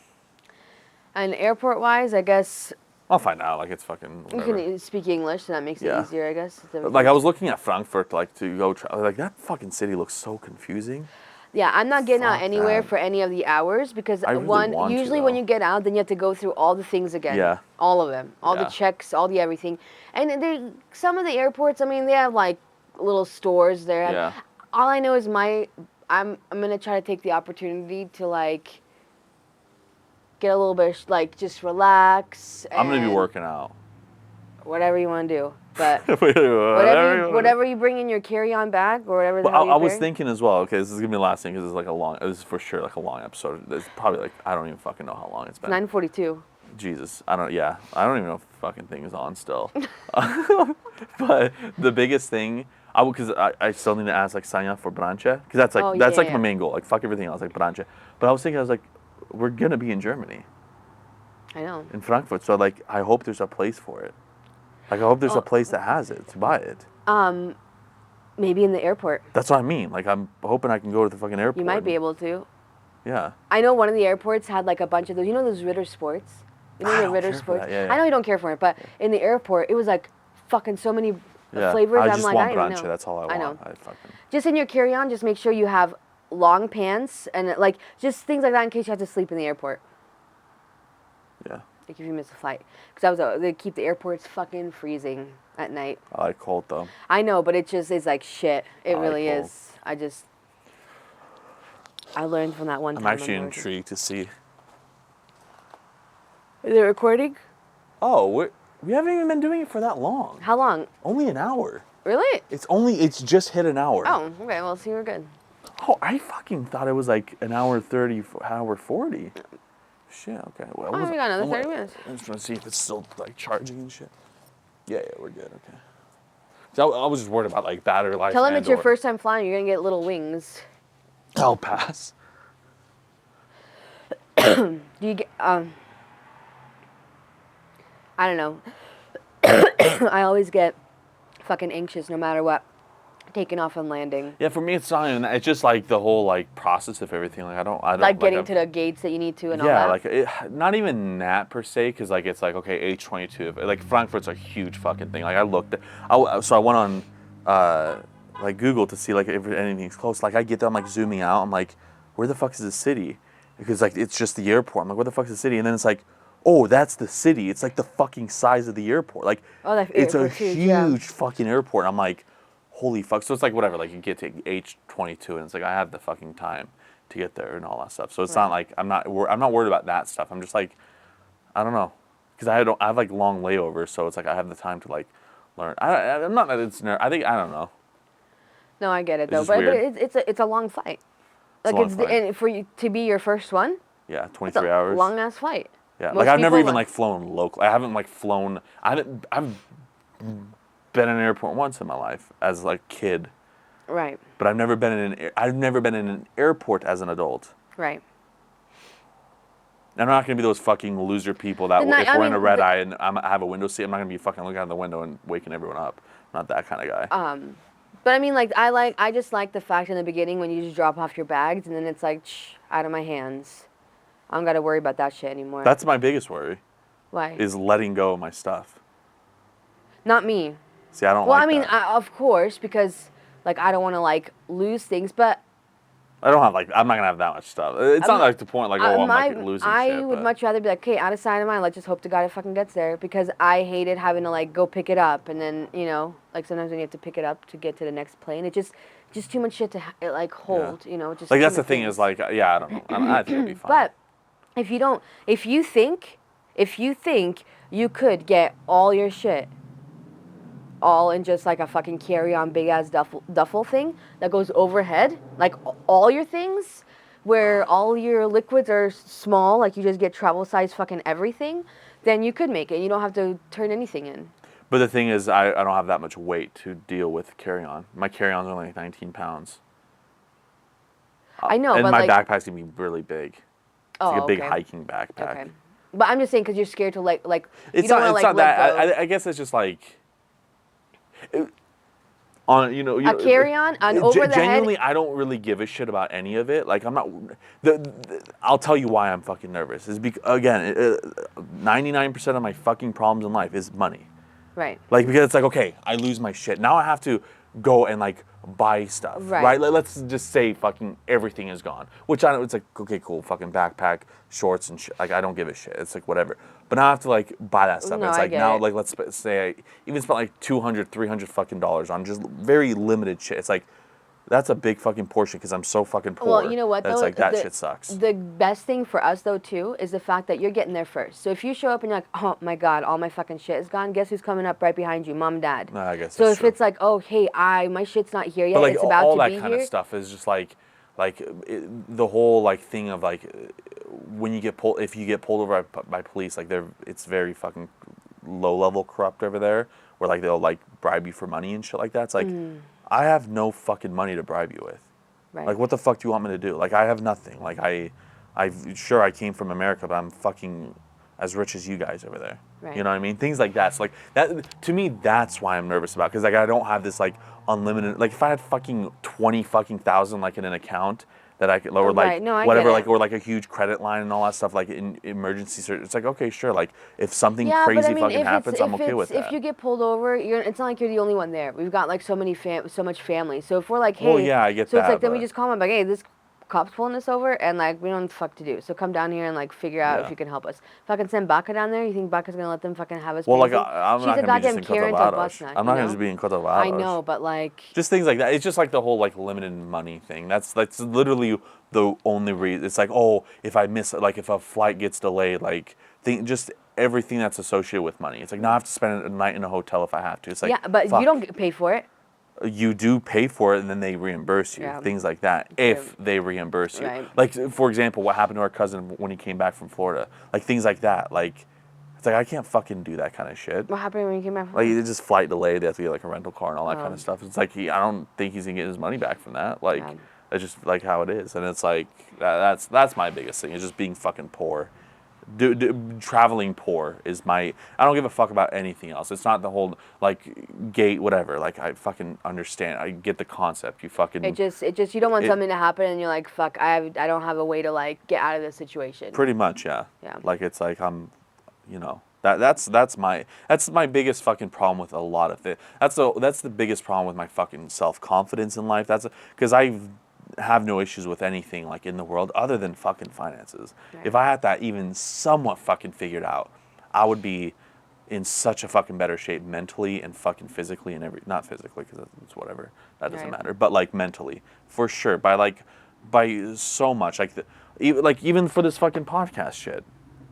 And airport-wise, I guess... I'll find out. Like, it's fucking whatever. You can speak English, so that makes it easier, I guess. Like, I was looking at Frankfurt, like, to go... like, that fucking city looks so confusing. Yeah, I'm not getting out anywhere for any of the hours because, usually when you get out, then you have to go through all the things again. Yeah. All of them. All the checks, all the everything. And some of the airports, I mean, they have, like, little stores there. Yeah. All I know is I'm going to try to take the opportunity to, like... get a little bit, like, just relax. I'm going to be working out. Whatever you want to do. But whatever you bring in your carry-on bag or whatever the hell I was thinking as well, okay, this is going to be the last thing because it's like this is for sure like a long episode. It's probably like, I don't even fucking know how long it's been. 9:42. Jesus. I don't even know if the fucking thing is on still. But the biggest thing, because I still need to ask, like, sign up for Branche. Because that's like, my main goal. Like, fuck everything else, like Branche. But I was thinking, we're going to be in Germany. I know. In Frankfurt. So, like, I hope there's a place for it. Like, I hope there's a place that has it to buy it. Maybe in the airport. That's what I mean. Like, I'm hoping I can go to the fucking airport. You might be able to. Yeah. I know one of the airports had, like, a bunch of those. You know those Ritter Sports? You know the Ritter Sports? Yeah. I know you don't care for it, but in the airport, it was, like, fucking so many flavors. I just want I don't Branche. even know. That's all I want. I know. Fucking... Just in your carry-on, just make sure you have long pants and, like, just things like that in case you have to sleep in the airport. Yeah. Like if you miss a flight. Because they keep the airports fucking freezing at night. I like cold, though. I know, but it just is like shit. It really is. I learned from that one time. I'm actually intrigued to see. Is it recording? Oh, we haven't even been doing it for that long. How long? Only an hour. Really? It's just hit an hour. Oh, okay. Well, see, we're good. Oh, I fucking thought it was like an hour 30, hour 40. Shit, okay. Well, we got another 30 minutes. I'm just trying to see if it's still like charging and shit. Yeah, we're good, okay. So I was just worried about like battery life. Tell them it's your first time flying. You're going to get little wings. I'll pass. Do you get, I don't know. I always get fucking anxious no matter what. Taking off and landing. Yeah, for me it's not even that. It's just like the whole like process of everything. Like I don't like getting to the gates that you need to and all that. Yeah, like not even that per se, because like it's like okay, H22. Like Frankfurt's a huge fucking thing. Like I looked, so I went on like Google to see like if anything's close. Like I get there, I'm like zooming out. I'm like, where the fuck is the city? Because like it's just the airport. I'm like, where the fuck is the city? And then it's like, oh, that's the city. It's like the fucking size of the airport. Like it's a huge fucking airport. I'm like, holy fuck. So it's like whatever, like you get to H22 and it's like I have the fucking time to get there and all that stuff. So it's not like I'm not worried about that stuff. I'm just like, I don't know. Because I have like long layovers, so it's like I have the time to like learn. I'm not that it's I don't know. No, I get it though. But it's a long flight. Like and for you to be your first one? Yeah, 23 hours. Long ass flight. Yeah. Like I've never even like flown local. I haven't like flown I've been in an airport once in my life as like a kid. Right. But I've never been in an airport as an adult. Right. I'm not gonna be those fucking loser people that if we're in a red eye and I have a window seat, I'm not gonna be fucking looking out the window and waking everyone up. I'm not that kind of guy. But I mean, like, I just like the fact in the beginning when you just drop off your bags and then it's like, out of my hands. I don't got to worry about that shit anymore. That's my biggest worry. Why? Is letting go of my stuff. Not me. See, I don't Well, like I mean, that. of course, because, like, I don't want to, like, lose things, but I don't have, like, I'm not going to have that much stuff. It's not like the point, like, oh, I'm, like, losing I shit. would But much rather be like, okay, out of sight of mind, let's just hope to God it fucking gets there, because I hated having to, like, go pick it up, and then, you know, like, sometimes when you have to pick it up to get to the next plane, it just too much shit to, like, hold, you know, just like, too that's the many thing things. is, like, yeah, I don't know. I think it'll be fine. But if you think you could get all your shit all in just like a fucking carry-on big ass duffel thing that goes overhead, like all your things, where all your liquids are small, like you just get travel size fucking everything, then you could make it. You don't have to turn anything in. But the thing is, I don't have that much weight to deal with carry-on. My carry-on's only like 19 pounds. I know, and but my like, backpack's gonna be really big. It's like a big okay. hiking backpack. Okay. But I'm just saying because you're scared to like It's you don't not. want It's to like not that. let go. I guess it's just like. On A carry-on, an over the genuinely, head. I don't really give a shit about any of it. Like I'm not. I'll tell you why I'm fucking nervous. Is because again, 99% of my fucking problems in life is money. Right. Like because it's like okay, I lose my shit. Now I have to go and like buy stuff. Right. Let's just say fucking everything is gone. Which I don't. It's like okay, cool, fucking backpack, shorts and shit. Like I don't give a shit. It's like whatever. But now I have to like buy that stuff. No, It's I like get now it. like let's say I even spent like $200, $300 fucking dollars on just very limited shit. It's like that's a big fucking portion because I'm so fucking poor. Well, you know what That's though? like that shit sucks. The best thing for us though too is the fact that you're getting there first. So if you show up and you're like, oh my god, all my fucking shit is gone. Guess who's coming up right behind you? Mom, dad. I guess So that's if true. it's like, oh hey, my shit's not here yet. But like It's about all to that be kind of here. stuff is just like the whole like thing of like when you get pulled if you get pulled over by police like it's very fucking low level corrupt over there where like they'll like bribe you for money and shit like that. It's like I have no fucking money to bribe you with. Right. Like what the fuck do you want me to do? Like I have nothing. Like I sure I came from America, but I'm fucking as rich as you guys over there. Right. You know what I mean? Things like that. So like that to me, that's why I'm nervous about because like I don't have this like unlimited. Like if I had fucking 20 fucking thousand like in an account that I could lower like Right. No, I whatever get like it. or like a huge credit line and all that stuff like in emergency search. It's like okay, sure. Like if something Yeah, crazy but I mean, fucking if happens, I'm it's okay with that. if you get pulled over, it's not like you're the only one there. We've got like so much family. So if we're like, hey, Well, yeah, I get so it's that, like then we but- just call them like, hey, this cop's pulling us over, and like we don't know what the fuck to do. So come down here and like figure out Yeah. if you can help us. If I can send Baka down there, you think Baka's gonna let them fucking have us? Well, like paying? I'm She's not a gonna be just goddamn in Karen to a bus Cotabatos. nut, I'm not gonna just be in Cotabatos. I know, but like. Just things like that. It's just like the whole like limited money thing. That's literally the only reason. It's like oh, if I miss like if a flight gets delayed, like just everything that's associated with money. It's like now I have to spend a night in a hotel if I have to. It's like Yeah, but fuck. you don't pay for it. You do pay for it and then they reimburse you. Yeah. Things like that. If they reimburse you. Right. Like for example, what happened to our cousin when he came back from Florida. Like things like that. Like it's like I can't fucking do that kind of shit. What happened when you came back from? Like it's just flight delayed. They have to get like a rental car and all that kind Oh. of stuff. It's like I don't think he's gonna get his money back from that. Like Yeah. that's just like how it is. And it's like that's my biggest thing. Is just being fucking poor. Traveling poor is my. I don't give a fuck about anything else. It's not the whole like gate whatever. Like I fucking understand. I get the concept. You fucking. It just you don't want something to happen and you're like, fuck, I don't have a way to like get out of this situation. Pretty much, yeah. Yeah. Like it's like I'm, you know, that's my biggest fucking problem with a lot of it. That's the biggest problem with my fucking self-confidence in life. Because I have no issues with anything like in the world other than fucking finances. Right. If I had that even somewhat fucking figured out, I would be in such a fucking better shape mentally and fucking physically and not physically because it's whatever, that doesn't Right. matter, but like mentally for sure by so much even for this fucking podcast shit.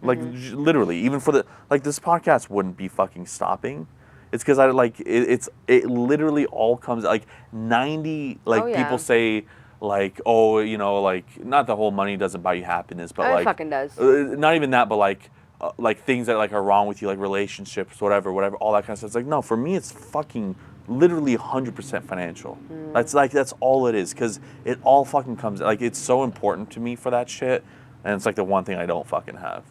Like literally, even for this podcast wouldn't be fucking stopping. It's because I like it literally all comes like 90 like Oh, yeah. people say like oh you know like not the whole money doesn't buy you happiness but It like fucking does. not even that but like things that like are wrong with you like relationships whatever all that kind of stuff. It's like no for me it's fucking literally 100% financial. That's all it is because it all fucking comes like it's so important to me for that shit and it's like the one thing I don't fucking have.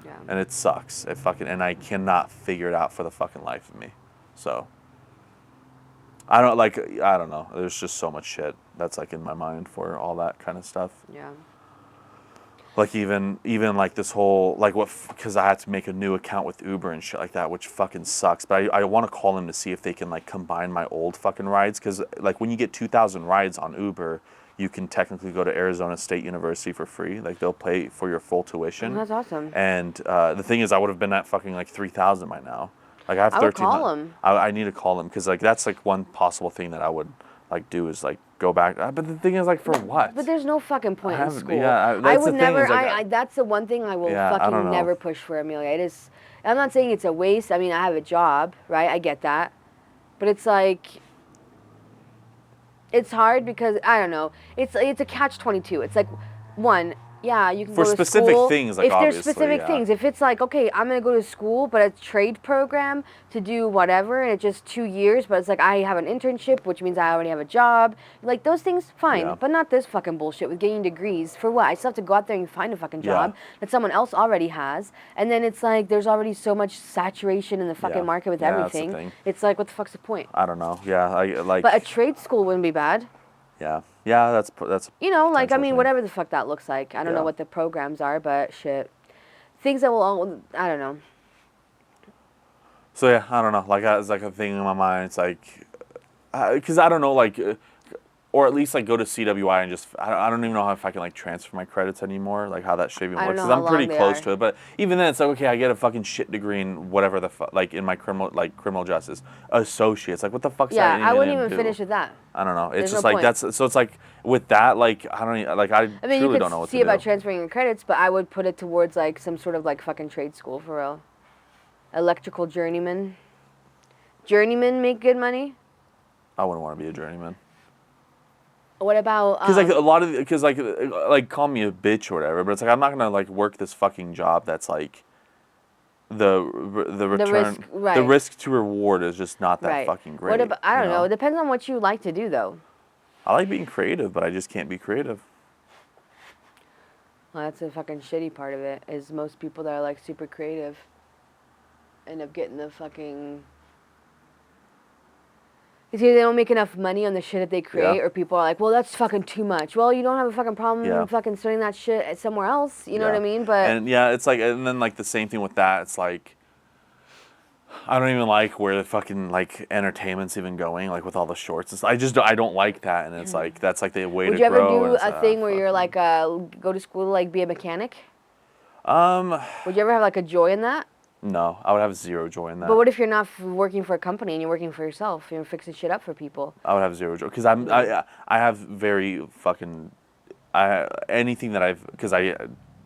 Yeah. And it sucks. And I cannot figure it out for the fucking life of me. So I don't know. There's just so much shit that's like in my mind for all that kind of stuff. Yeah. Like even like this whole like because I had to make a new account with Uber and shit like that, which fucking sucks. But I want to call them to see if they can like combine my old fucking rides, because like when you get 2,000 rides on Uber, you can technically go to Arizona State University for free. Like they'll pay for your full tuition. Oh, that's awesome. And the thing is, I would have been at fucking like 3,000 by now. Like I have 13. I would call them. I need to call them, because like that's like one possible thing that I would like do is like go back. But the thing is, like, for what? But there's no fucking point in school. Yeah, I that's would the thing never. is, like, That's the one thing I will Yeah, I don't fucking know. never push for, Amelia. It is. I'm not saying it's a waste. I mean, I have a job, right? I get that, but it's like. It's hard because I don't know. It's a catch-22. It's like, one. Yeah, you can For go to specific school. things, like, if there's obviously, specific yeah. things, if it's like, okay, I'm gonna go to school, but a trade program to do whatever, and it's just 2 years, but it's like I have an internship, which means I already have a job. Like those things, fine, Yeah. but not this fucking bullshit with getting degrees for what? I still have to go out there and find a fucking job that someone else already has, and then it's like there's already so much saturation in the fucking Yeah. market with Yeah, that's the everything. thing. It's like, what the fuck's the point? I don't know. Yeah, like. But a trade school wouldn't be bad. Yeah, that's. You know, like, I potential mean, thing. whatever the fuck that looks like. I don't know Yeah. what the programs are, but shit. Things that will, I don't know. So yeah, I don't know. Like, it's like a thing in my mind. It's like, because I don't know, like, or at least like go to CWI and just. I don't even know if I can like transfer my credits anymore. Like how that shit even I don't works. know Because how I'm pretty long they close are. to it. But even then, it's like, okay, I get a fucking shit degree in whatever like in my criminal justice associates. Like, what the fuck's that? Yeah, I wouldn't even do? finish with that. I don't know. It's There's just no like point. that's so. It's like with that, like I don't like I I mean, truly you don't know could what see to do. about transferring your credits, but I would put it towards like some sort of like fucking trade school for real. Electrical journeyman. Journeymen make good money. I wouldn't want to be a journeyman. What about? Because like a lot of, because like call me a bitch or whatever, but it's like I'm not gonna like work this fucking job that's like the return, risk, right. the risk to reward is just not that right. fucking great. What about? I you don't know. It depends on what you like to do, though. I like being creative, but I just can't be creative. Well, that's the fucking shitty part of it. Is most people that are like super creative end up getting the fucking. It's either they don't make enough money on the shit that they create, Yeah. or people are like, well, that's fucking too much. Well, you don't have a fucking problem Yeah. fucking studying that shit somewhere else. You know what I Yeah. mean? But And yeah, it's like, and then like the same thing with that. It's like, I don't even like where the fucking like entertainment's even going, like with all the shorts. I don't like that, and it's like that's like the way would to you ever grow. do and it's, a thing where you're fucking- like, go to school to like be a mechanic? Would you ever have like a joy in that? No, I would have zero joy in that. But what if you're not working for a company and you're working for yourself? You're fixing shit up for people. I would have zero joy because I have very fucking anything that because I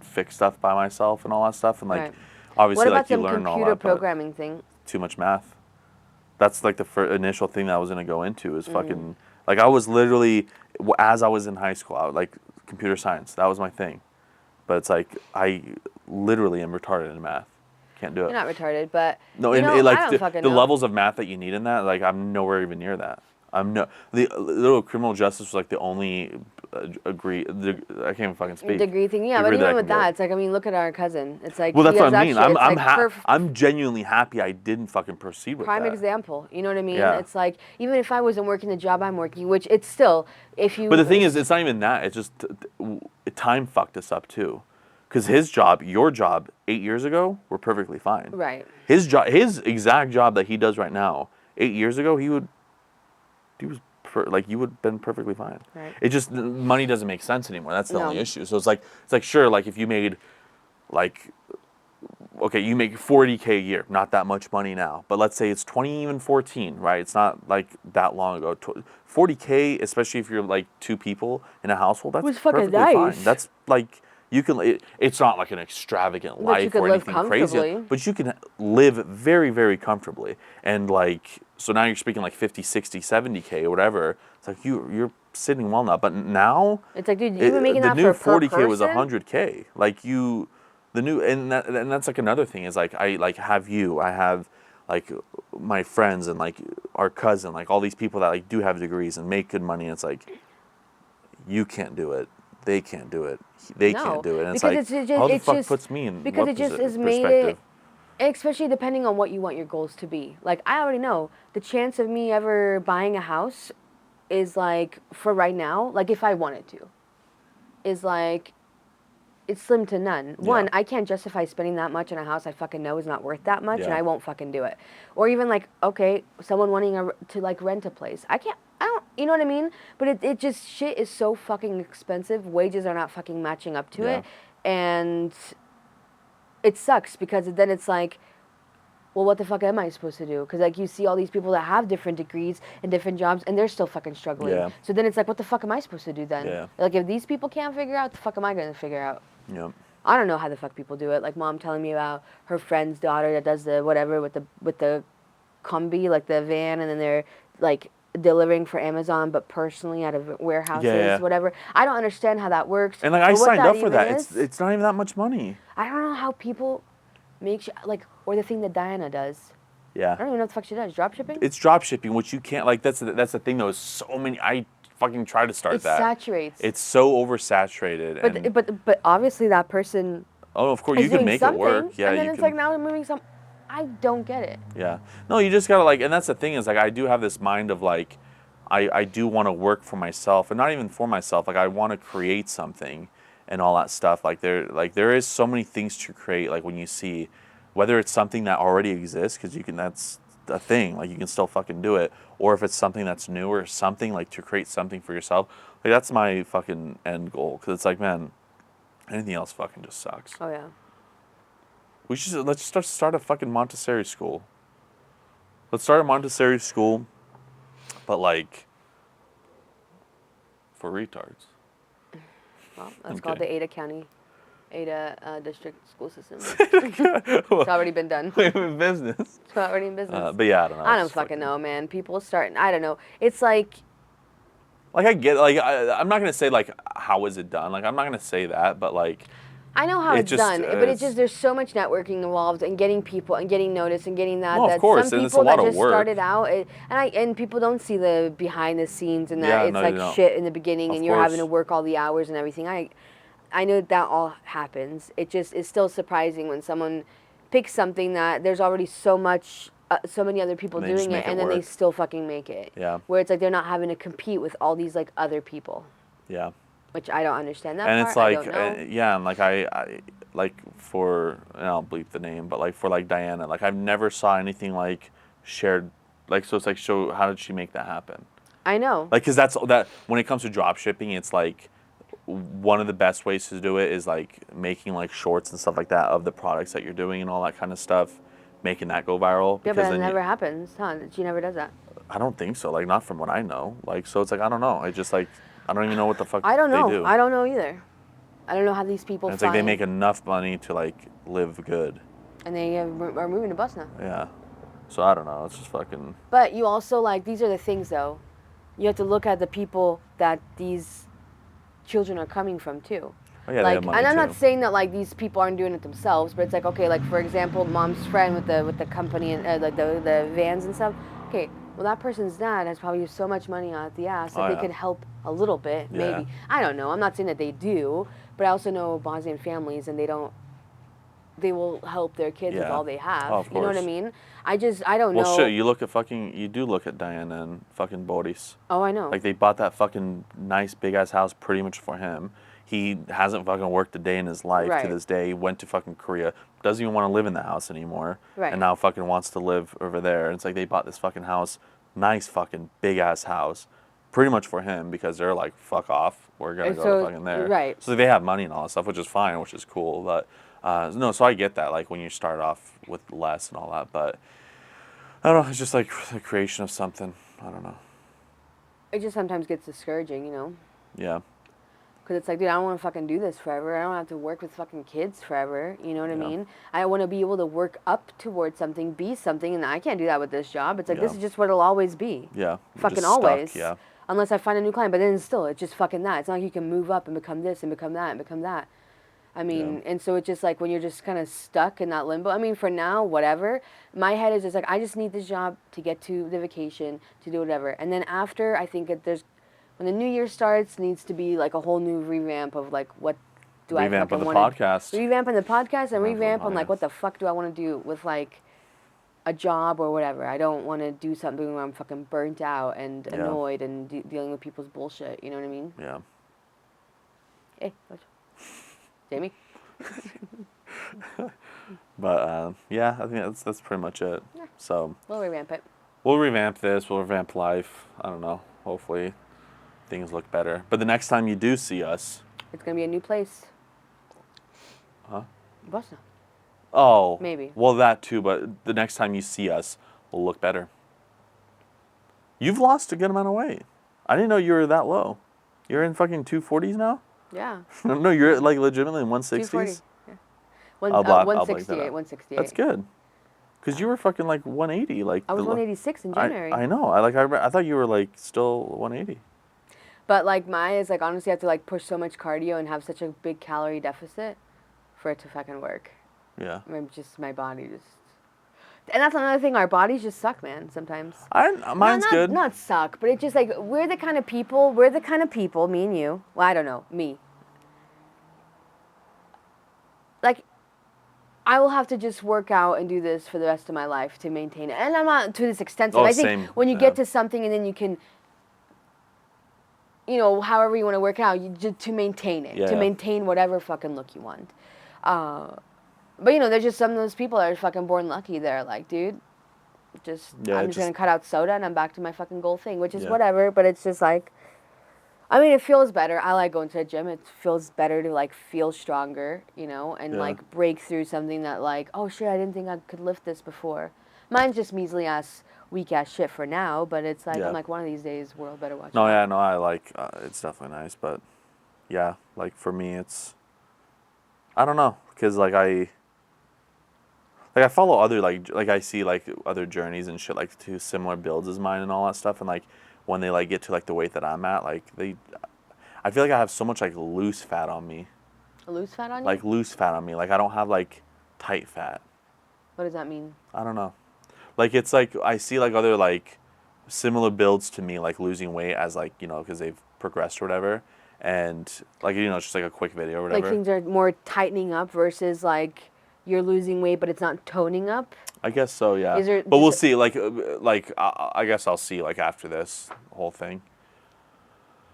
fix stuff by myself and all that stuff, and like Right. obviously What about like you some learn all computer that, but programming thing? too much math. That's like the initial thing that I was gonna go into is Mm. fucking like I was literally as I was in high school, I was like computer science. That was my thing, but it's like I literally am retarded in math. Can't do it. You're not retarded, but No, you and know, like I don't fucking the know. levels of math that you need in that, like I'm nowhere even near that. The little criminal justice was like the only I can't even fucking speak. Degree thing, yeah. But Degree even I with can that, get. it's like, I mean, look at our cousin. It's like Well, that's he what has I mean. that shit. I'm It's like I'm genuinely happy I didn't fucking proceed with prime that. example. You know what I mean? Yeah. It's like even if I wasn't working the job I'm working, which it's still if you. But the thing is, it's not even that. It's just time fucked us up too. Because his job, your job, 8 years ago, were perfectly fine. right. His job, his exact job that he does right now, 8 years ago, you would have been perfectly fine. Right. It just money doesn't make sense anymore. That's the No. only issue. So it's like sure, like if you made, like, okay, you make 40K a year, not that much money now, but let's say it's 2014, right? It's not like that long ago. 40K, especially if you're like two people in a household, that's Was fucking perfectly nice. fine. That's like. You can. It's not like an extravagant But you life could or live anything crazy, comfortably. but you can live very, very comfortably. And like, so now you're speaking like 50, 60, 70K or whatever. It's like you're sitting well now. But now, It's like, dude, you've been making the that new for per 40K was person? 100K. Like the new, and that's like another thing is like I have like my friends and like our cousin, like all these people that like do have degrees and make good money. And it's like, you can't do it. They can't do it. They No, can't do it. And it's because like, it's just- how the it's fuck just- puts me in because what it just perspective? has made it. Especially depending on what you want your goals to be. Like, I already know the chance of me ever buying a house is like, for right now, like if I wanted to, is like, it's slim to none. One, I can't justify spending that much on a house I fucking know is not worth that much, and Yeah. I won't fucking do it. Or even like, okay, someone wanting to like rent a place. I don't, you know what I mean? But it just, shit is so fucking expensive. Wages are not fucking matching up to Yeah. it. And it sucks because then it's like, well, what the fuck am I supposed to do? Because like you see all these people that have different degrees and different jobs, and they're still fucking struggling. Yeah. So then it's like, what the fuck am I supposed to do then? Yeah. Like if these people can't figure out, the fuck am I gonna figure out? Yep. I don't know how the fuck people do it. Like mom telling me about her friend's daughter that does the whatever with the combi, like the van, and then they're like delivering for Amazon, but personally out of warehouses, Yeah. whatever. I don't understand how that works. And like I or what signed up for even that. is. It's not even that much money. I don't know how people make like, or the thing that Diana does. Yeah. I don't even know what the fuck she does. Drop shipping? It's drop shipping, which you can't like. That's the thing though. Is so many. I fucking try to start It that. saturates. It's so oversaturated. But obviously that person oh, of course is you can doing make something, it work. Yeah, and then you it's can. like now they're moving some. I don't get it. Yeah. No, you just gotta like, and that's the thing is like I do have this mind of like, I do want to work for myself, and not even for myself. Like I want to create something, and all that stuff. Like there is so many things to create. Like when you see, whether it's something that already exists, because you can, that's a thing. Like you can still fucking do it, or if it's something that's new or something like to create something for yourself. Like that's my fucking end goal. Because it's like, man, anything else fucking just sucks. Oh yeah. Let's start a fucking Montessori school. Let's start a Montessori school, but like for retards. Well, that's Okay. called the Ada District School System. It's already been done. in business. It's already in business. But yeah, I don't know. I It's don't just fucking know, man. People starting. I don't know. It's like, Like I get, like I'm not gonna say like how is it done. Like I'm not gonna say that, but like I know how It it's just, done, but it's it's- just there's so much networking involved and getting people and getting noticed and getting that. No, of that course, some and it's a people lot that of just work. started out, and people don't see the behind the scenes and that Yeah, it's no, like they don't. shit in the beginning Of and you're having to course. work all the hours and everything. I know that all happens. It just is still surprising when someone picks something that there's already so many other people And they just doing it, make it and then they work. still fucking make it. Yeah. Where it's like they're not having to compete with all these like other people, yeah. which I don't understand that And part. it's I like, don't know. yeah, and like I like for, and I'll bleep the name, but like for like Diana, like I've never saw anything like shared, like so it's like show how did she make that happen? I know. Like because that's that when it comes to drop shipping, it's like one of the best ways to do it is like making like shorts and stuff like that of the products that you're doing and all that kind of stuff, making that go viral. Yeah, Because but that then never happens, huh? She never does that. I don't think so. Like not from what I know. Like so it's like I don't know. I just like I don't even know what the fuck I don't know. they do. I don't know either. I don't know how these people And it's find. like they make enough money to like live good. And they are moving to bus now. Yeah. So I don't know. It's just fucking. But you also like these are the things though. You have to look at the people that these children are coming from too. Oh yeah, they Like, have money and I'm too. not saying that like these people aren't doing it themselves, but it's like okay, like for example, mom's friend with the company and like the vans and stuff. Okay, well that person's dad has probably so much money out the ass that Oh, they yeah. could help a little bit, Yeah. maybe. I don't know. I'm not saying that they do, but I also know Bosnian families and they will help their kids with Yeah. all they have. Oh, of You know what I course. mean? I don't Well, know. shit. You do look at Diana and fucking Boris. Oh, I know. Like they bought that fucking nice big ass house pretty much for him. He hasn't fucking worked a day in his life Right. to this day. He went to fucking Korea. Doesn't even want to live in the house anymore. Right. And now fucking wants to live over there. And it's like they bought this fucking house, nice fucking big ass house, pretty much for him because they're like, fuck off. We're gonna And go so- to fucking there. right. So they have money and all that stuff, which is fine, which is cool. But no, so I get that. Like when you start off with less and all that, but I don't know. It's just like the creation of something. I don't know. It just sometimes gets discouraging, you know? Yeah. Because it's like, dude, I don't want to fucking do this forever. I don't have to work with fucking kids forever. You know what I Yeah. mean? I want to be able to work up towards something, be something, and I can't do that with this job. It's like, this Yeah. is just what it'll always be. Yeah. You're Fucking just stuck, always. Yeah. Unless I find a new client. But then still, it's just fucking that. It's not like you can move up and become this and become that and become that. I mean, Yeah. and so it's just like when you're just kind of stuck in that limbo. I mean, for now, whatever. My head is just like, I just need this job to get to the vacation, to do whatever. And then after, I think that when the new year starts, needs to be like a whole new revamp of like, what do I Revamp on fucking the want podcast. to revamp on the podcast and revamp on like podcast. what the fuck do I want to do with like a job or whatever. I don't want to do something where I'm fucking burnt out and annoyed and dealing with people's bullshit. You know what I mean? Yeah. Hey, Jamie. But yeah, I think that's pretty much it. Yeah. So We'll revamp it. we'll revamp this. We'll revamp life. I don't know. Hopefully, things look better. But the next time you do see us, It's gonna be a new place. huh? Boston. Oh, Maybe. Well, that too. But the next time you see us, we'll look better. You've lost a good amount of weight. I didn't know you were that low. You're in fucking 240s now. Yeah. No, you're like legitimately in 160s. 240. Yeah. I'll blank that 168. out. 168. That's good. Because you were fucking like 180. Like I was 186 in January. I know. I thought you were like still 180. But like mine is like honestly I have to like push so much cardio and have such a big calorie deficit for it to fucking work. Yeah. Maybe just my body just. And that's another thing. Our bodies just suck, man. Sometimes. Mine's good. Not suck, but it's just like we're the kind of people. Me and you. Well, I don't know. Me. Like, I will have to just work out and do this for the rest of my life to maintain it. And I'm not to this extensive. Oh, I think same. when you get to something and then you can, you know, however you want to work it out, you just to maintain it, to maintain whatever fucking look you want. But you know, there's just some of those people that are fucking born lucky. They're like, dude, I'm just gonna cut out soda and I'm back to my fucking goal thing, which is whatever. But it's just like, I mean, it feels better. I like going to the gym. It feels better to like feel stronger, you know, and like break through something that like, oh shit, I didn't think I could lift this before. Mine's just measly ass, weak ass shit for now. But it's like I'm like one of these days, world better watch. No, yeah, no, I like it's definitely nice, but yeah, like for me, it's I don't know, because like I follow other like I see like other journeys and shit like to similar builds as mine and all that stuff, and like when they like get to like the weight that I'm at, like I feel like I have so much like loose fat on me. Loose fat on you? Like loose fat on me. Like I don't have like tight fat. What does that mean? I don't know. Like it's like I see like other like similar builds to me like losing weight as like, you know, because they've progressed or whatever, and like, you know, it's just like a quick video or whatever. Like things are more tightening up versus like you're losing weight but it's not toning up. I guess so, yeah. But we'll see. Like I guess I'll see like after this whole thing.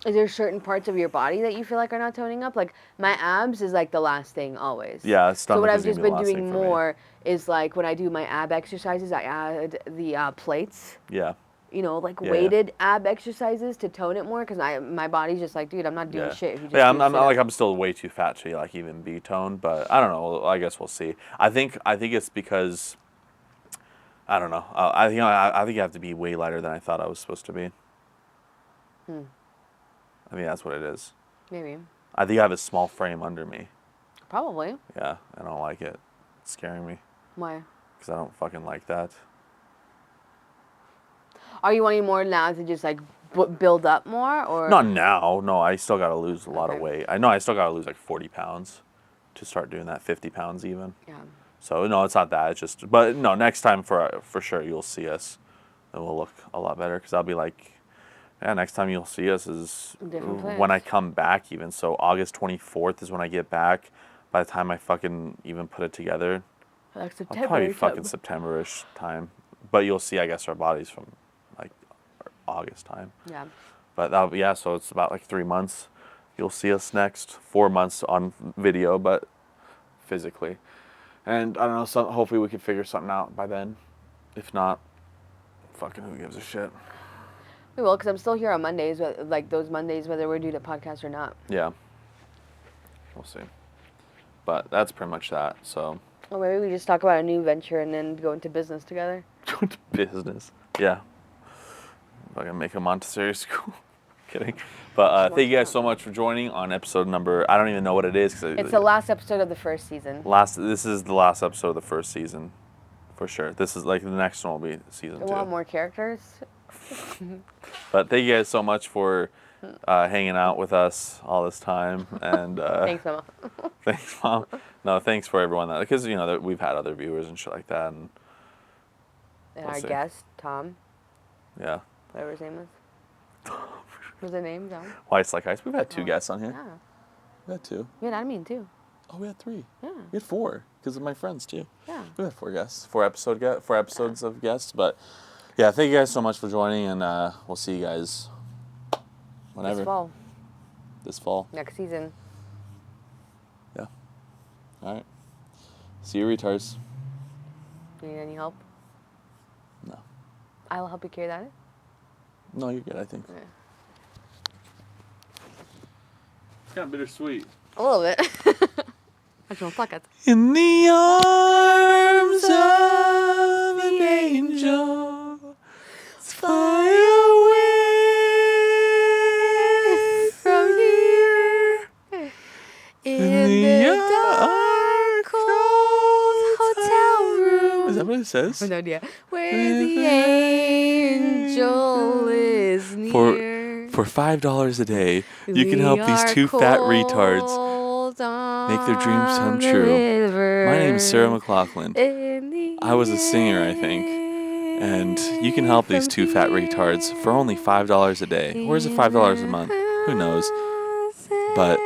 Is there certain parts of your body that you feel like are not toning up? Like my abs is like the last thing always. Yeah, so what I've just been doing more is like when I do my ab exercises, I add the plates. Yeah. You know, like weighted ab exercises to tone it more because my body's just like, dude, I'm not doing shit. If you just I'm still way too fat to like even be toned, but I don't know. I guess we'll see. I think it's because I don't know. I think you have to be way lighter than I thought I was supposed to be. I think that's what it is. Maybe. I think I have a small frame under me. Probably. Yeah, I don't like it. It's scaring me. Why? Because I don't fucking like that. Are you wanting more now to just like build up more, or? Not now. No, I still got to lose a lot of weight. I know I still got to lose like 40 pounds to start doing that, 50 pounds even. Yeah. So no, it's not that. It's just, but no, next time for sure you'll see us, and we'll look a lot better because I'll be like, yeah, next time you'll see us is when I come back even. So August 24th is when I get back. By the time I fucking even put it together, like September, I'll probably fucking September-ish time. But you'll see, I guess, our bodies from like August time. Yeah. But that'll be, so it's about like 3 months. You'll see us next. 4 months on video, but physically. And I don't know, so hopefully we can figure something out by then. If not, fucking who gives a shit. We will, because I'm still here on Mondays, like those Mondays, whether we're doing a podcast or not. Yeah. We'll see. But that's pretty much that, so. Or maybe we just talk about a new venture and then go into business together. Go into business? Yeah. Fucking make a Montessori school. Kidding. But thank you guys so much for joining on episode number, I don't even know what it is. It's the last episode of the first season. This is the last episode of the first season, for sure. This is like the next one will be season 2. We'll have more characters. But thank you guys so much for hanging out with us all this time. And thanks, Mama. Thanks, Mom. No, thanks for everyone that, because you know that we've had other viewers and shit like that, and our guest Tom. Yeah. Whatever his name is. What's his name, Tom? Why it's like ice. We've had 2 guests on here. Yeah. We had 2. We had Admin too. Oh, we had 3. Yeah. We had 4 because of my friends too. Yeah. We had 4 guests, 4 episodes of guests. But yeah, thank you guys so much for joining, and we'll see you guys whenever. This fall. Next season. Yeah. All right. See you, retards. You need any help? No. I'll help you carry that. No, you're good, I think. Okay. It's kind of bittersweet. A little bit. Facciamo un placard. In the arms of an angel, fly away from here. In the dark, cold hotel room. Is that what it says? I have no idea. Where the angel is near. For $5 a day, you can help these 2 fat retards make their dreams come true. My name is Sarah McLaughlin. I was a singer, I think. And you can help these 2 fat retards for only $5 a day. Or is it $5 a month? Who knows? But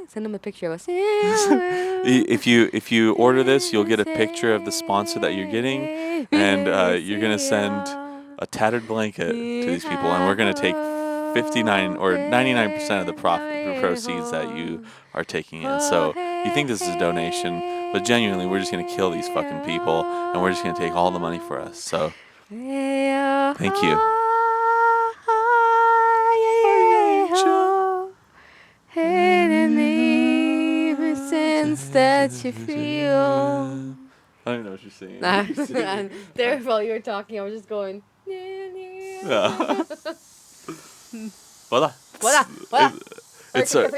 send them a picture of us. if you order this, you'll get a picture of the sponsor that you're getting, and you're gonna send a tattered blanket to these people, and we're gonna take 59 or 99% of the proceeds that you are taking in. So you think this is a donation, but genuinely, we're just gonna kill these fucking people, and we're just gonna take all the money for us. So thank you. That you feel. I don't know what you're saying. There, while you were talking, I was just going. Yeah. Voila. It's our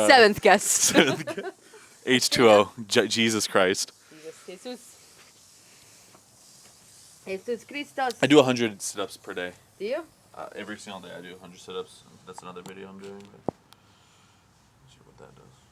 7th guest. H2O, Jesus Christ. Jesus Christos. I do 100 sit-ups per day. Do you? Every single day I do 100 sit-ups. That's another video I'm doing. But I'm not sure what that does.